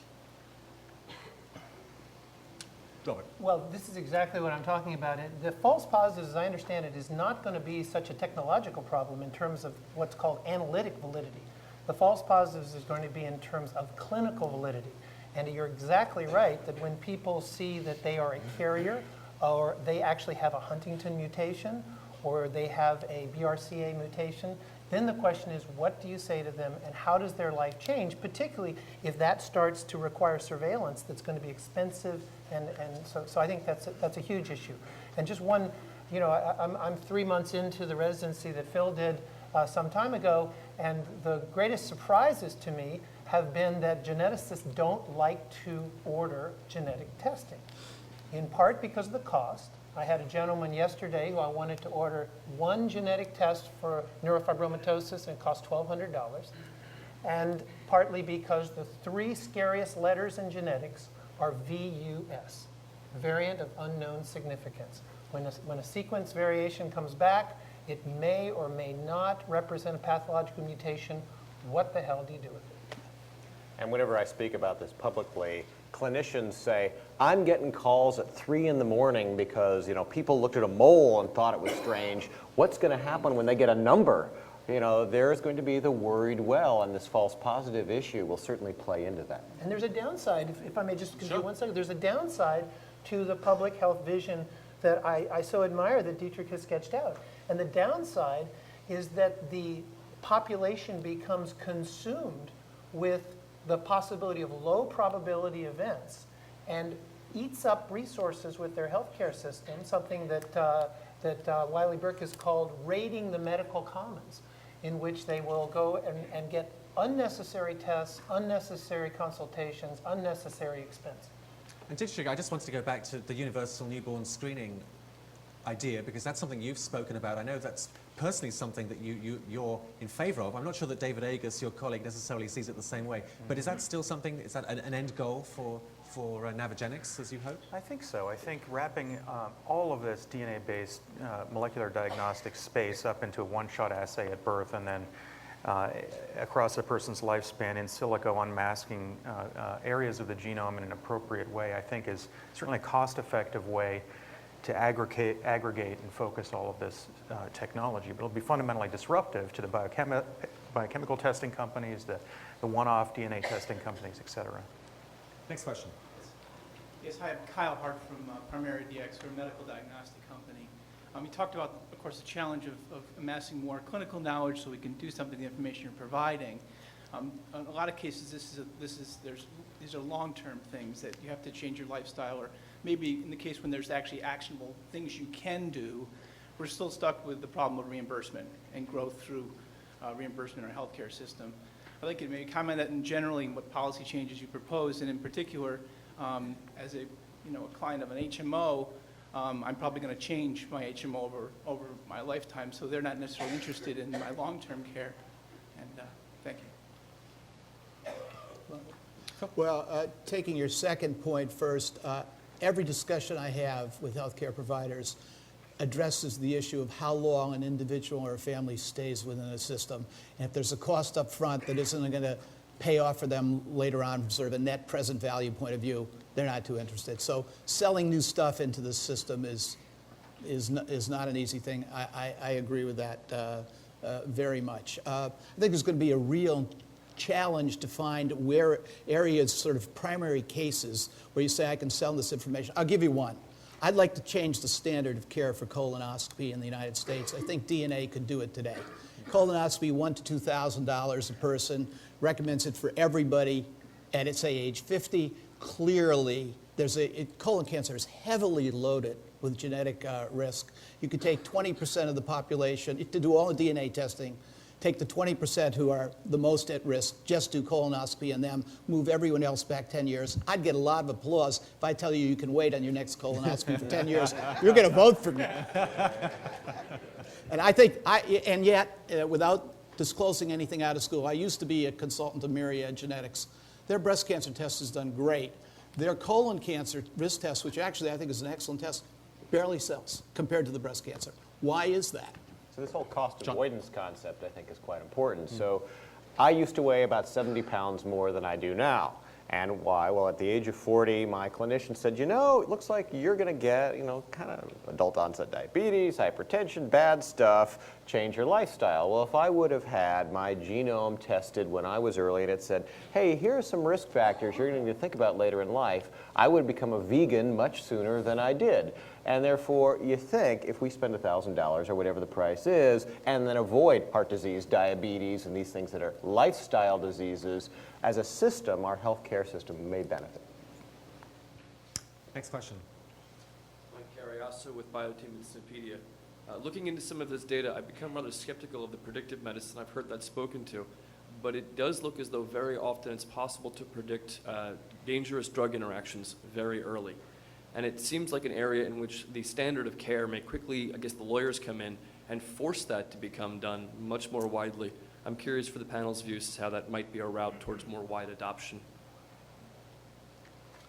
Robert. Well, this is exactly what I'm talking about. The false positives, as I understand it, is not going to be such a technological problem in terms of what's called analytic validity. The false positives is going to be in terms of clinical validity. And you're exactly right that when people see that they are a carrier, or they actually have a Huntington mutation, or they have a BRCA mutation, then the question is, what do you say to them and how does their life change, particularly if that starts to require surveillance that's going to be expensive, and so I think that's a huge issue. And just one, I'm 3 months into the residency that Phil did some time ago, and the greatest surprises to me have been that geneticists don't like to order genetic testing, in part because of the cost. I had a gentleman yesterday who I wanted to order one genetic test for neurofibromatosis, and it cost $1,200. And partly because the 3 scariest letters in genetics are VUS, variant of unknown significance. When a sequence variation comes back, it may or may not represent a pathological mutation. What the hell do you do with it? And whenever I speak about this publicly, clinicians say, I'm getting calls at 3 in the morning because people looked at a mole and thought it was strange. What's going to happen when they get a number? There is going to be the worried well, and this false positive issue will certainly play into that. And there's a downside, if I may just continue 1 second, there's a downside to the public health vision that I so admire that Dietrich has sketched out. And the downside is that the population becomes consumed with the possibility of low probability events and eats up resources with their healthcare system, something that Wiley Burke has called raiding the medical commons, in which they will go and get unnecessary tests, unnecessary consultations, unnecessary expense. And Dietrich, I just wanted to go back to the universal newborn screening idea, because that's something you've spoken about. I know that's personally something that you're in favor of. I'm not sure that David Agus, your colleague, necessarily sees it the same way. But is that still something, is that an end goal for Navigenics, as you hope? I think so. I think wrapping all of this DNA-based molecular diagnostic space up into a one-shot assay at birth, and then across a person's lifespan in silico unmasking areas of the genome in an appropriate way, I think is certainly a cost-effective way to aggregate and focus all of this technology. But it'll be fundamentally disruptive to the biochemical testing companies, the one-off DNA testing companies, et cetera. Next question. Yes, hi, I'm Kyle Hart from Primary DX, we're a medical diagnostic company. You talked about, of course, the challenge of amassing more clinical knowledge so we can do something with the information you're providing. In a lot of cases, these are long-term things that you have to change your lifestyle, or maybe in the case when there's actually actionable things you can do, we're still stuck with the problem of reimbursement and growth through reimbursement in our healthcare system. I'd like you to maybe comment that in generally what policy changes you propose, and in particular, as a client of an HMO, I'm probably going to change my HMO over my lifetime, so they're not necessarily interested in my long-term care. And thank you. Well, taking your second point first, every discussion I have with healthcare providers addresses the issue of how long an individual or a family stays within a system. And if there's a cost up front that isn't going to pay off for them later on from sort of a net present value point of view, they're not too interested. So selling new stuff into the system is not an easy thing. I agree with that very much. I think there's going to be a real challenge to find where areas, sort of primary cases, where you say, I can sell this information. I'll give you one. I'd like to change the standard of care for colonoscopy in the United States. I think DNA could do it today. Colonoscopy, $1,000 to $2,000 a person, recommends it for everybody at, say, age 50. Clearly, colon cancer is heavily loaded with genetic risk. You could take 20% of the population, to do all the DNA testing, take the 20% who are the most at risk, just do colonoscopy on them, move everyone else back 10 years. I'd get a lot of applause if I tell you you can wait on your next colonoscopy for 10 years. You're going to vote for me. And I think, and yet, without disclosing anything out of school, I used to be a consultant to Myriad Genetics. Their breast cancer test has done great. Their colon cancer risk test, which actually I think is an excellent test, barely sells compared to the breast cancer. Why is that? So this whole cost avoidance concept, I think, is quite important. So I used to weigh about 70 pounds more than I do now. And why? Well, at the age of 40, my clinician said, it looks like you're going to get, kind of adult onset diabetes, hypertension, bad stuff, change your lifestyle. Well, if I would have had my genome tested when I was early and it said, hey, here are some risk factors you're going to think about later in life, I would become a vegan much sooner than I did. And therefore, you think if we spend $1,000 or whatever the price is, and then avoid heart disease, diabetes, and these things that are lifestyle diseases, as a system, our healthcare system may benefit. Next question. Mike Cariaso with Bioteam and Synpedia. Looking into some of this data, I've become rather skeptical of the predictive medicine. I've heard that spoken to, but it does look as though very often it's possible to predict dangerous drug interactions very early. And it seems like an area in which the standard of care may quickly, I guess the lawyers come in and force that to become done much more widely. I'm curious for the panel's views as to how that might be a route towards more wide adoption.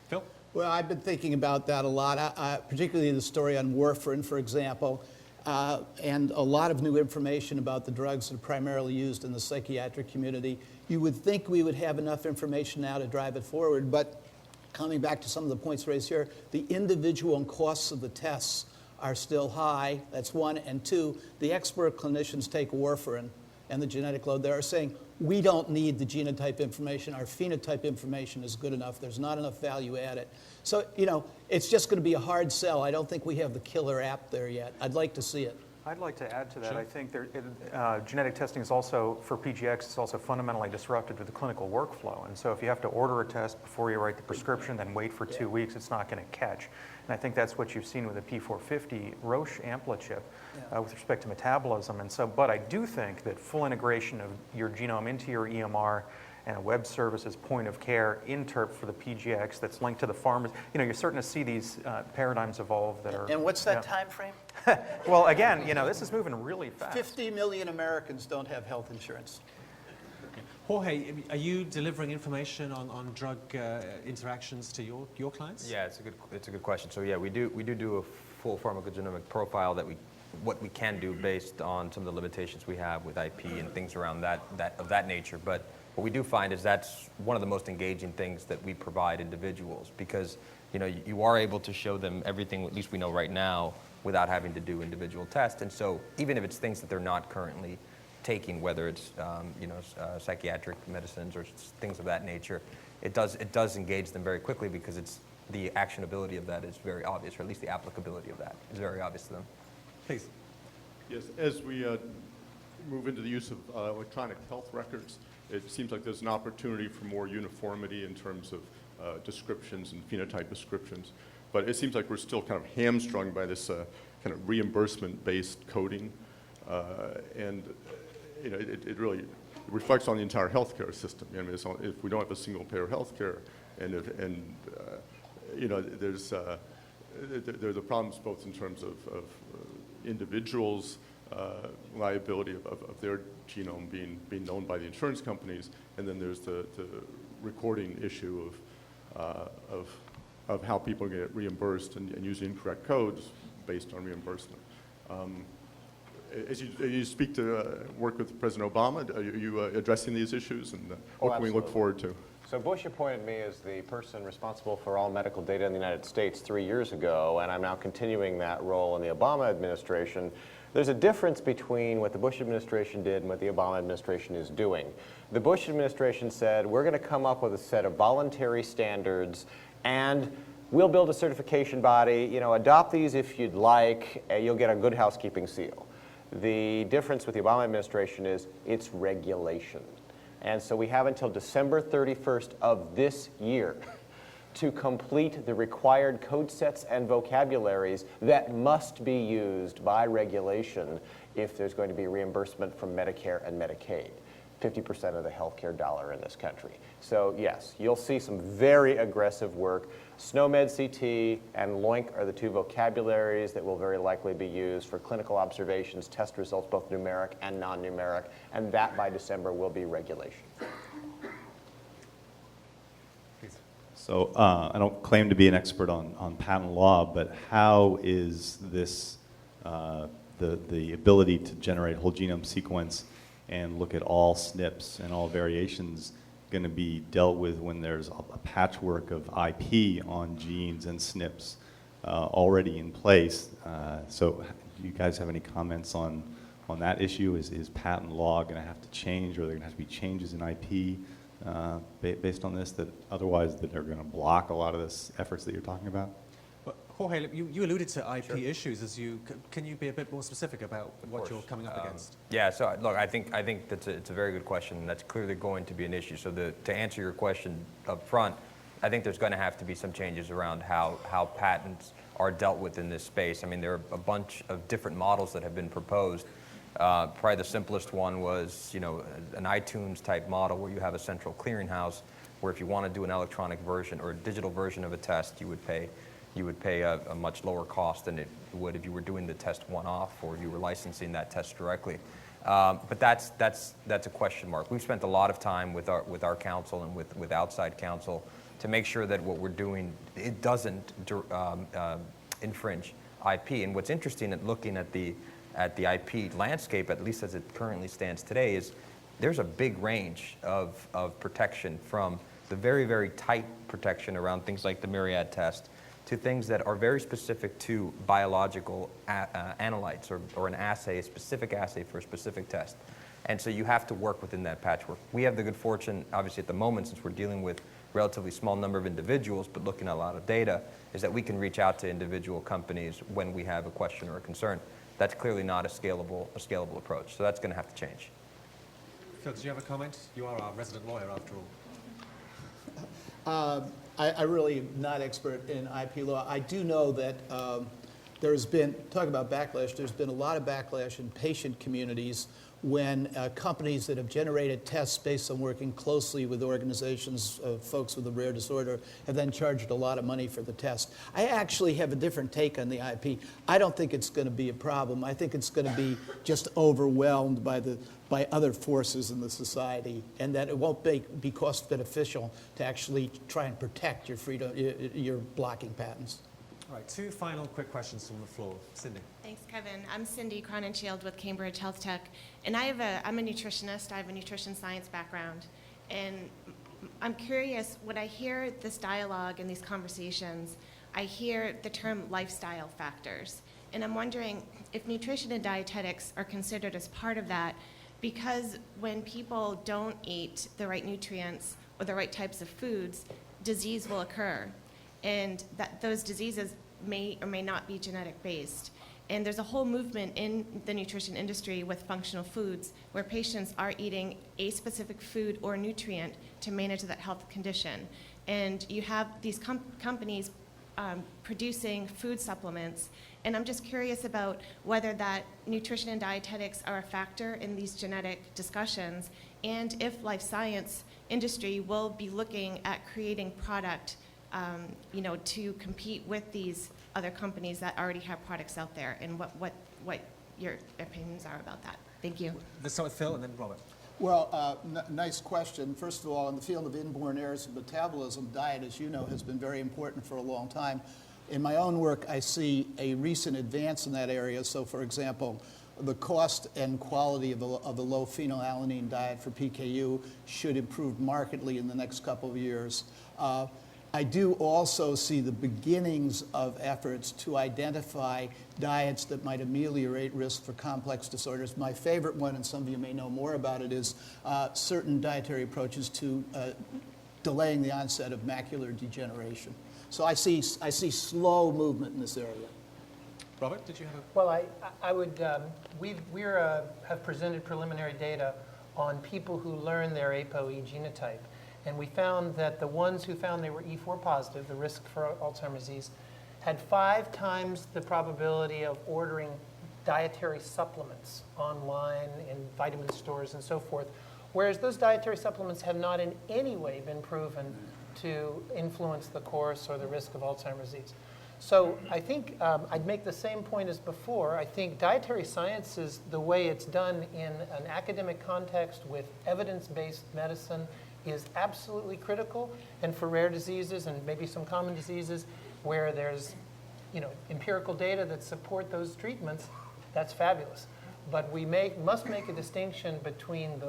Phil? Well, I've been thinking about that a lot, particularly the story on warfarin, for example, and a lot of new information about the drugs that are primarily used in the psychiatric community. You would think we would have enough information now to drive it forward, but coming back to some of the points raised here, the individual and costs of the tests are still high. That's one. And two, the expert clinicians take warfarin and the genetic load there are saying, we don't need the genotype information. Our phenotype information is good enough. There's not enough value added. So, it's just going to be a hard sell. I don't think we have the killer app there yet. I'd like to see it. I'd like to add to that. Sure. I think genetic testing is also, for PGX, it's also fundamentally disrupted to the clinical workflow. And so if you have to order a test before you write the prescription, then wait for 2 weeks, it's not going to catch. And I think that's what you've seen with the P450 Roche AmpliChip with respect to metabolism. And so, but I do think that full integration of your genome into your EMR and a web services point of care interp for the PGX that's linked to the pharmacy. You're starting to see these paradigms evolve that are. And what's that time frame? Well, again, this is moving really fast. 50 million Americans don't have health insurance. Jorge, are you delivering information on drug interactions to your clients? Yeah, it's a good question. So yeah, we do a full pharmacogenomic profile what we can do based on some of the limitations we have with IP and things around that nature. But what we do find is that's one of the most engaging things that we provide individuals, because you are able to show them everything, at least we know right now, without having to do individual tests. And so even if it's things that they're not currently taking, whether it's psychiatric medicines or things of that nature, it does engage them very quickly, because the actionability of that is very obvious, or at least the applicability of that is very obvious to them. Please. Yes, as we move into the use of electronic health records, it seems like there's an opportunity for more uniformity in terms of descriptions and phenotype descriptions. But it seems like we're still kind of hamstrung by this kind of reimbursement-based coding, and it really reflects on the entire healthcare system. I mean, if we don't have a single-payer healthcare, and there's the problems both in terms of individuals' liability of their genome being known by the insurance companies, and then there's the recording issue of how people get reimbursed and use incorrect codes based on reimbursement. As you speak to work with President Obama, are you addressing these issues, and what can we look forward to? So Bush appointed me as the person responsible for all medical data in the United States 3 years ago, and I'm now continuing that role in the Obama administration. There's a difference between what the Bush administration did and what the Obama administration is doing. The Bush administration said, we're going to come up with a set of voluntary standards, and we'll build a certification body. Adopt these if you'd like, you'll get a good housekeeping seal. The difference with the Obama administration is it's regulation. And so we have until December 31st of this year to complete the required code sets and vocabularies that must be used by regulation if there's going to be reimbursement from Medicare and Medicaid, 50% of the healthcare dollar in this country. So yes, you'll see some very aggressive work. SNOMED CT and LOINC are the two vocabularies that will very likely be used for clinical observations, test results, both numeric and non-numeric, and that by December will be regulation. So I don't claim to be an expert on patent law, but how is this, the ability to generate whole genome sequence and look at all SNPs and all variations going to be dealt with when there's a patchwork of IP on genes and SNPs already in place? So do you guys have any comments on that issue? Is patent law going to have to change, or are there going to have to be changes in IP based on this, that otherwise that are going to block a lot of this efforts that you're talking about? But Jorge, you alluded to IP issues. Can you be a bit more specific about what you're coming up against? Yeah, so look, I think it's a very good question, and that's clearly going to be an issue. So to answer your question up front, I think there's going to have to be some changes around how patents are dealt with in this space. I mean, there are a bunch of different models that have been proposed. Probably the simplest one was, an iTunes type model where you have a central clearinghouse where if you want to do an electronic version or a digital version of a test, you would pay a much lower cost than it would if you were doing the test one-off or you were licensing that test directly. But that's a question mark. We've spent a lot of time with our counsel and with outside counsel to make sure that what we're doing, it doesn't infringe IP. And what's interesting at looking at the IP landscape, at least as it currently stands today, is there's a big range of protection, from the very, very tight protection around things like the Myriad test to things that are very specific to biological analytes or an assay, a specific assay for a specific test. And so you have to work within that patchwork. We have the good fortune, obviously at the moment, since we're dealing with relatively small number of individuals but looking at a lot of data, is that we can reach out to individual companies when we have a question or a concern. That's clearly not a scalable approach, so that's going to have to change. Phil, do you have a comment? You are our resident lawyer, after all. I really am not expert in IP law. I do know that there's been, talk about backlash, there's been a lot of backlash in patient communities when companies that have generated tests based on working closely with organizations of folks with a rare disorder have then charged a lot of money for the test. I actually have a different take on the IP. I don't think it's going to be a problem. I think it's going to be just overwhelmed by other forces in the society, and that it won't be cost beneficial to actually try and protect your freedom, your blocking patents. All right, two final quick questions from the floor. Cindy. Thanks, Kevin. I'm Cindy Cronin-Shield with Cambridge Health Tech, and I'm a nutritionist. I have a nutrition science background, and I'm curious, when I hear this dialogue and these conversations, I hear the term lifestyle factors, and I'm wondering if nutrition and dietetics are considered as part of that, because when people don't eat the right nutrients or the right types of foods, disease will occur, and that those diseases may or may not be genetic based. And there's a whole movement in the nutrition industry with functional foods where patients are eating a specific food or nutrient to manage that health condition. And you have these companies producing food supplements. And I'm just curious about whether that nutrition and dietetics are a factor in these genetic discussions, and if life science industry will be looking at creating product to compete with these other companies that already have products out there, and what your opinions are about that. Thank you. Let's start with Phil and then Robert. Well, nice question. First of all, in the field of inborn errors of metabolism, diet, as you know, has been very important for a long time. In my own work, I see a recent advance in that area. So, for example, the cost and quality of a low phenylalanine diet for PKU should improve markedly in the next couple of years. I do also see the beginnings of efforts to identify diets that might ameliorate risk for complex disorders. My favorite one, and some of you may know more about it, is certain dietary approaches to delaying the onset of macular degeneration. So I see slow movement in this area. Robert, did you have a... Well, I would, we have presented preliminary data on people who learn their ApoE genotype. And we found that the ones who found they were E4 positive, the risk for Alzheimer's disease, had 5 times the probability of ordering dietary supplements online in vitamin stores and so forth, whereas those dietary supplements have not in any way been proven to influence the course or the risk of Alzheimer's disease. So I think I'd make the same point as before. I think dietary science is the way it's done in an academic context with evidence-based medicine is absolutely critical, and for rare diseases and maybe some common diseases where there's empirical data that support those treatments, that's fabulous. But we must make a distinction between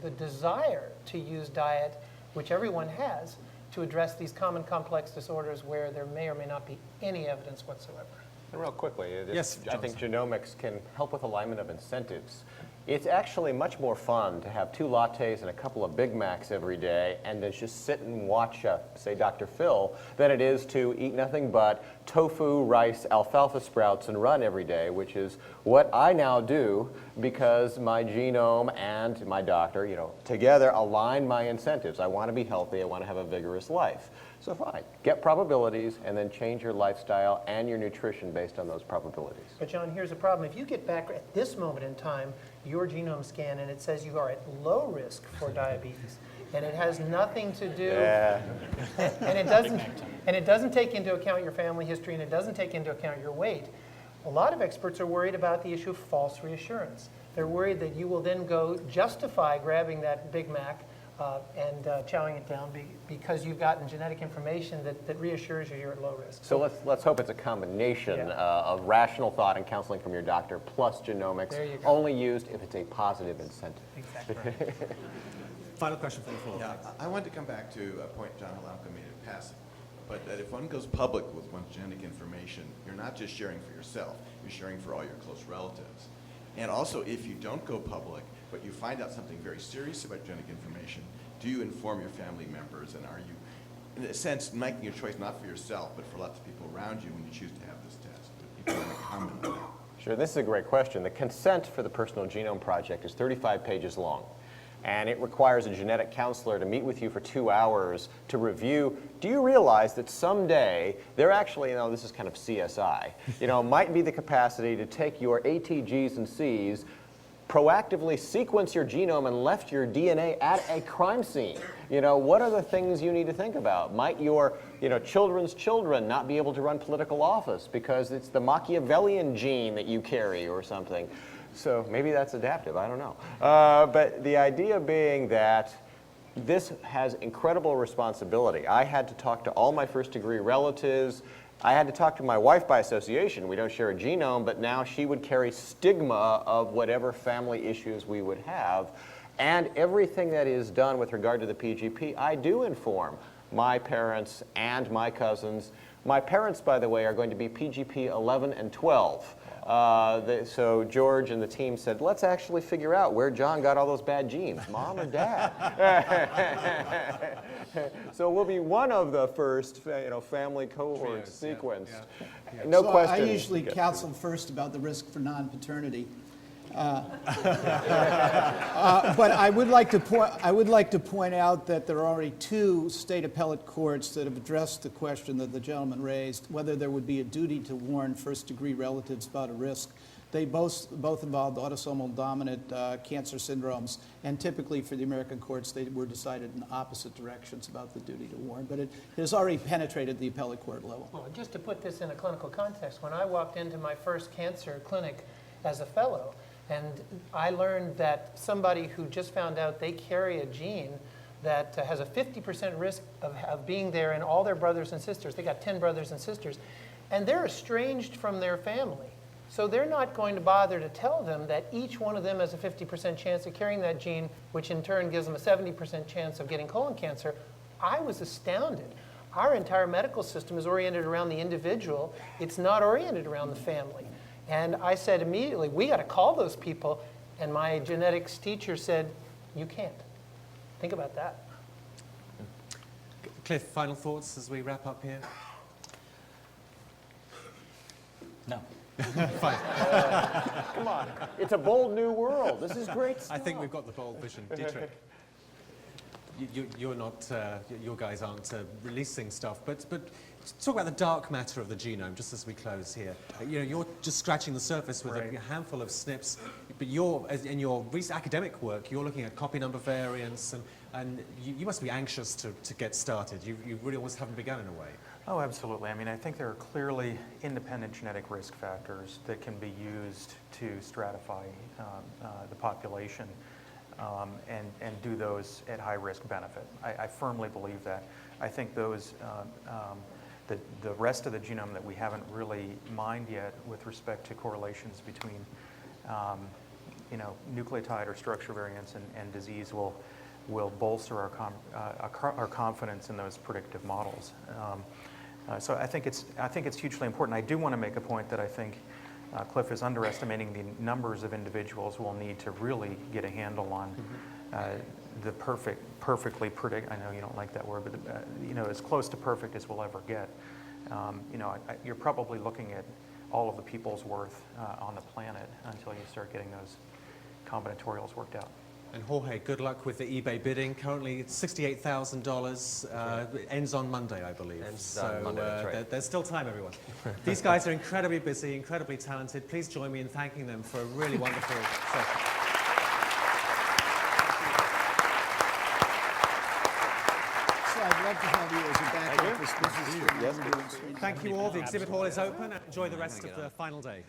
the desire to use diet, which everyone has, to address these common complex disorders where there may or may not be any evidence whatsoever. And real quickly, Yes, I think genomics can help with alignment of incentives. It's actually much more fun to have 2 lattes and a couple of Big Macs every day and to just sit and watch, say, Dr. Phil, than it is to eat nothing but tofu, rice, alfalfa sprouts, and run every day, which is what I now do because my genome and my doctor, together align my incentives. I want to be healthy. I want to have a vigorous life. So fine, get probabilities and then change your lifestyle and your nutrition based on those probabilities. But John, here's the problem. If you get back at this moment in time, your genome scan, and it says you are at low risk for diabetes, and it has nothing to do, and it doesn't take into account your family history, and it doesn't take into account your weight. A lot of experts are worried about the issue of false reassurance. They're worried that you will then go justify grabbing that Big Mac and chowing it down because you've gotten genetic information that reassures you you're at low risk. So let's hope it's a combination of rational thought and counseling from your doctor plus genomics, only used if it's a positive incentive. Exactly. Final question from the floor. Yeah, I want to come back to a point John Halamka made in passing, but that if one goes public with one's genetic information, you're not just sharing for yourself, you're sharing for all your close relatives. And also, if you don't go public, but you find out something very serious about genetic information, do you inform your family members, and are you, in a sense, making a choice not for yourself, but for lots of people around you when you choose to have this test? If you want to comment on that. Sure, this is a great question. The consent for the Personal Genome Project is 35 pages long. And it requires a genetic counselor to meet with you for 2 hours to review. Do you realize that someday there actually, this is kind of CSI, might be the capacity to take your ATGs and Cs, proactively sequence your genome and left your DNA at a crime scene? What are the things you need to think about? Might your, children's children not be able to run political office because it's the Machiavellian gene that you carry or something? So maybe that's adaptive, I don't know. But the idea being that this has incredible responsibility. I had to talk to all my first-degree relatives. I had to talk to my wife by association. We don't share a genome, but now she would carry stigma of whatever family issues we would have. And everything that is done with regard to the PGP, I do inform my parents and my cousins. My parents, by the way, are going to be PGP 11 and 12. So George and the team said, let's actually figure out where John got all those bad genes, mom or dad. So we'll be one of the first family cohorts sequenced. No so question. I usually counsel first about the risk for non-paternity. But I would like to point out that there are already 2 state appellate courts that have addressed the question that the gentleman raised, whether there would be a duty to warn first-degree relatives about a risk. They both involved autosomal dominant cancer syndromes, and typically for the American courts, they were decided in opposite directions about the duty to warn. But it has already penetrated the appellate court level. Well, just to put this in a clinical context, when I walked into my first cancer clinic as a fellow, and I learned that somebody who just found out they carry a gene that has a 50% risk of being there in all their brothers and sisters. They got 10 brothers and sisters, and they're estranged from their family. So they're not going to bother to tell them that each one of them has a 50% chance of carrying that gene, which in turn gives them a 70% chance of getting colon cancer. I was astounded. Our entire medical system is oriented around the individual. It's not oriented around the family. And I said immediately, we got to call those people. And my genetics teacher said, you can't. Think about that. Cliff, final thoughts as we wrap up here? No. Fine. Come on, it's a bold new world. This is great stuff. I think we've got the bold vision. Dietrich, you're not, your guys aren't releasing stuff, but talk about the dark matter of the genome, just as we close here. You're just scratching the surface with a handful of SNPs, but in your recent academic work, you're looking at copy number variants, and you must be anxious to get started. You really almost haven't begun in a way. Oh, absolutely. I mean, I think there are clearly independent genetic risk factors that can be used to stratify the population and do those at high risk benefit. I firmly believe that. I think those, the rest of the genome that we haven't really mined yet with respect to correlations between nucleotide or structure variants and disease will bolster our confidence in those predictive models. So I think it's hugely important. I do want to make a point that I think Cliff is underestimating the numbers of individuals we'll need to really get a handle on the perfectly predict. I know you don't like that word, but as close to perfect as we'll ever get. You're probably looking at all of the people's worth on the planet until you start getting those combinatorials worked out. And Jorge, good luck with the eBay bidding. Currently, it's $68,000. It ends on Monday, I believe. On Monday, that's right. There's still time, everyone. These guys are incredibly busy, incredibly talented. Please join me in thanking them for a really wonderful session. So I'd love to have you as a back office business. Thank you all. The exhibit hall is open. Enjoy the rest of the final day.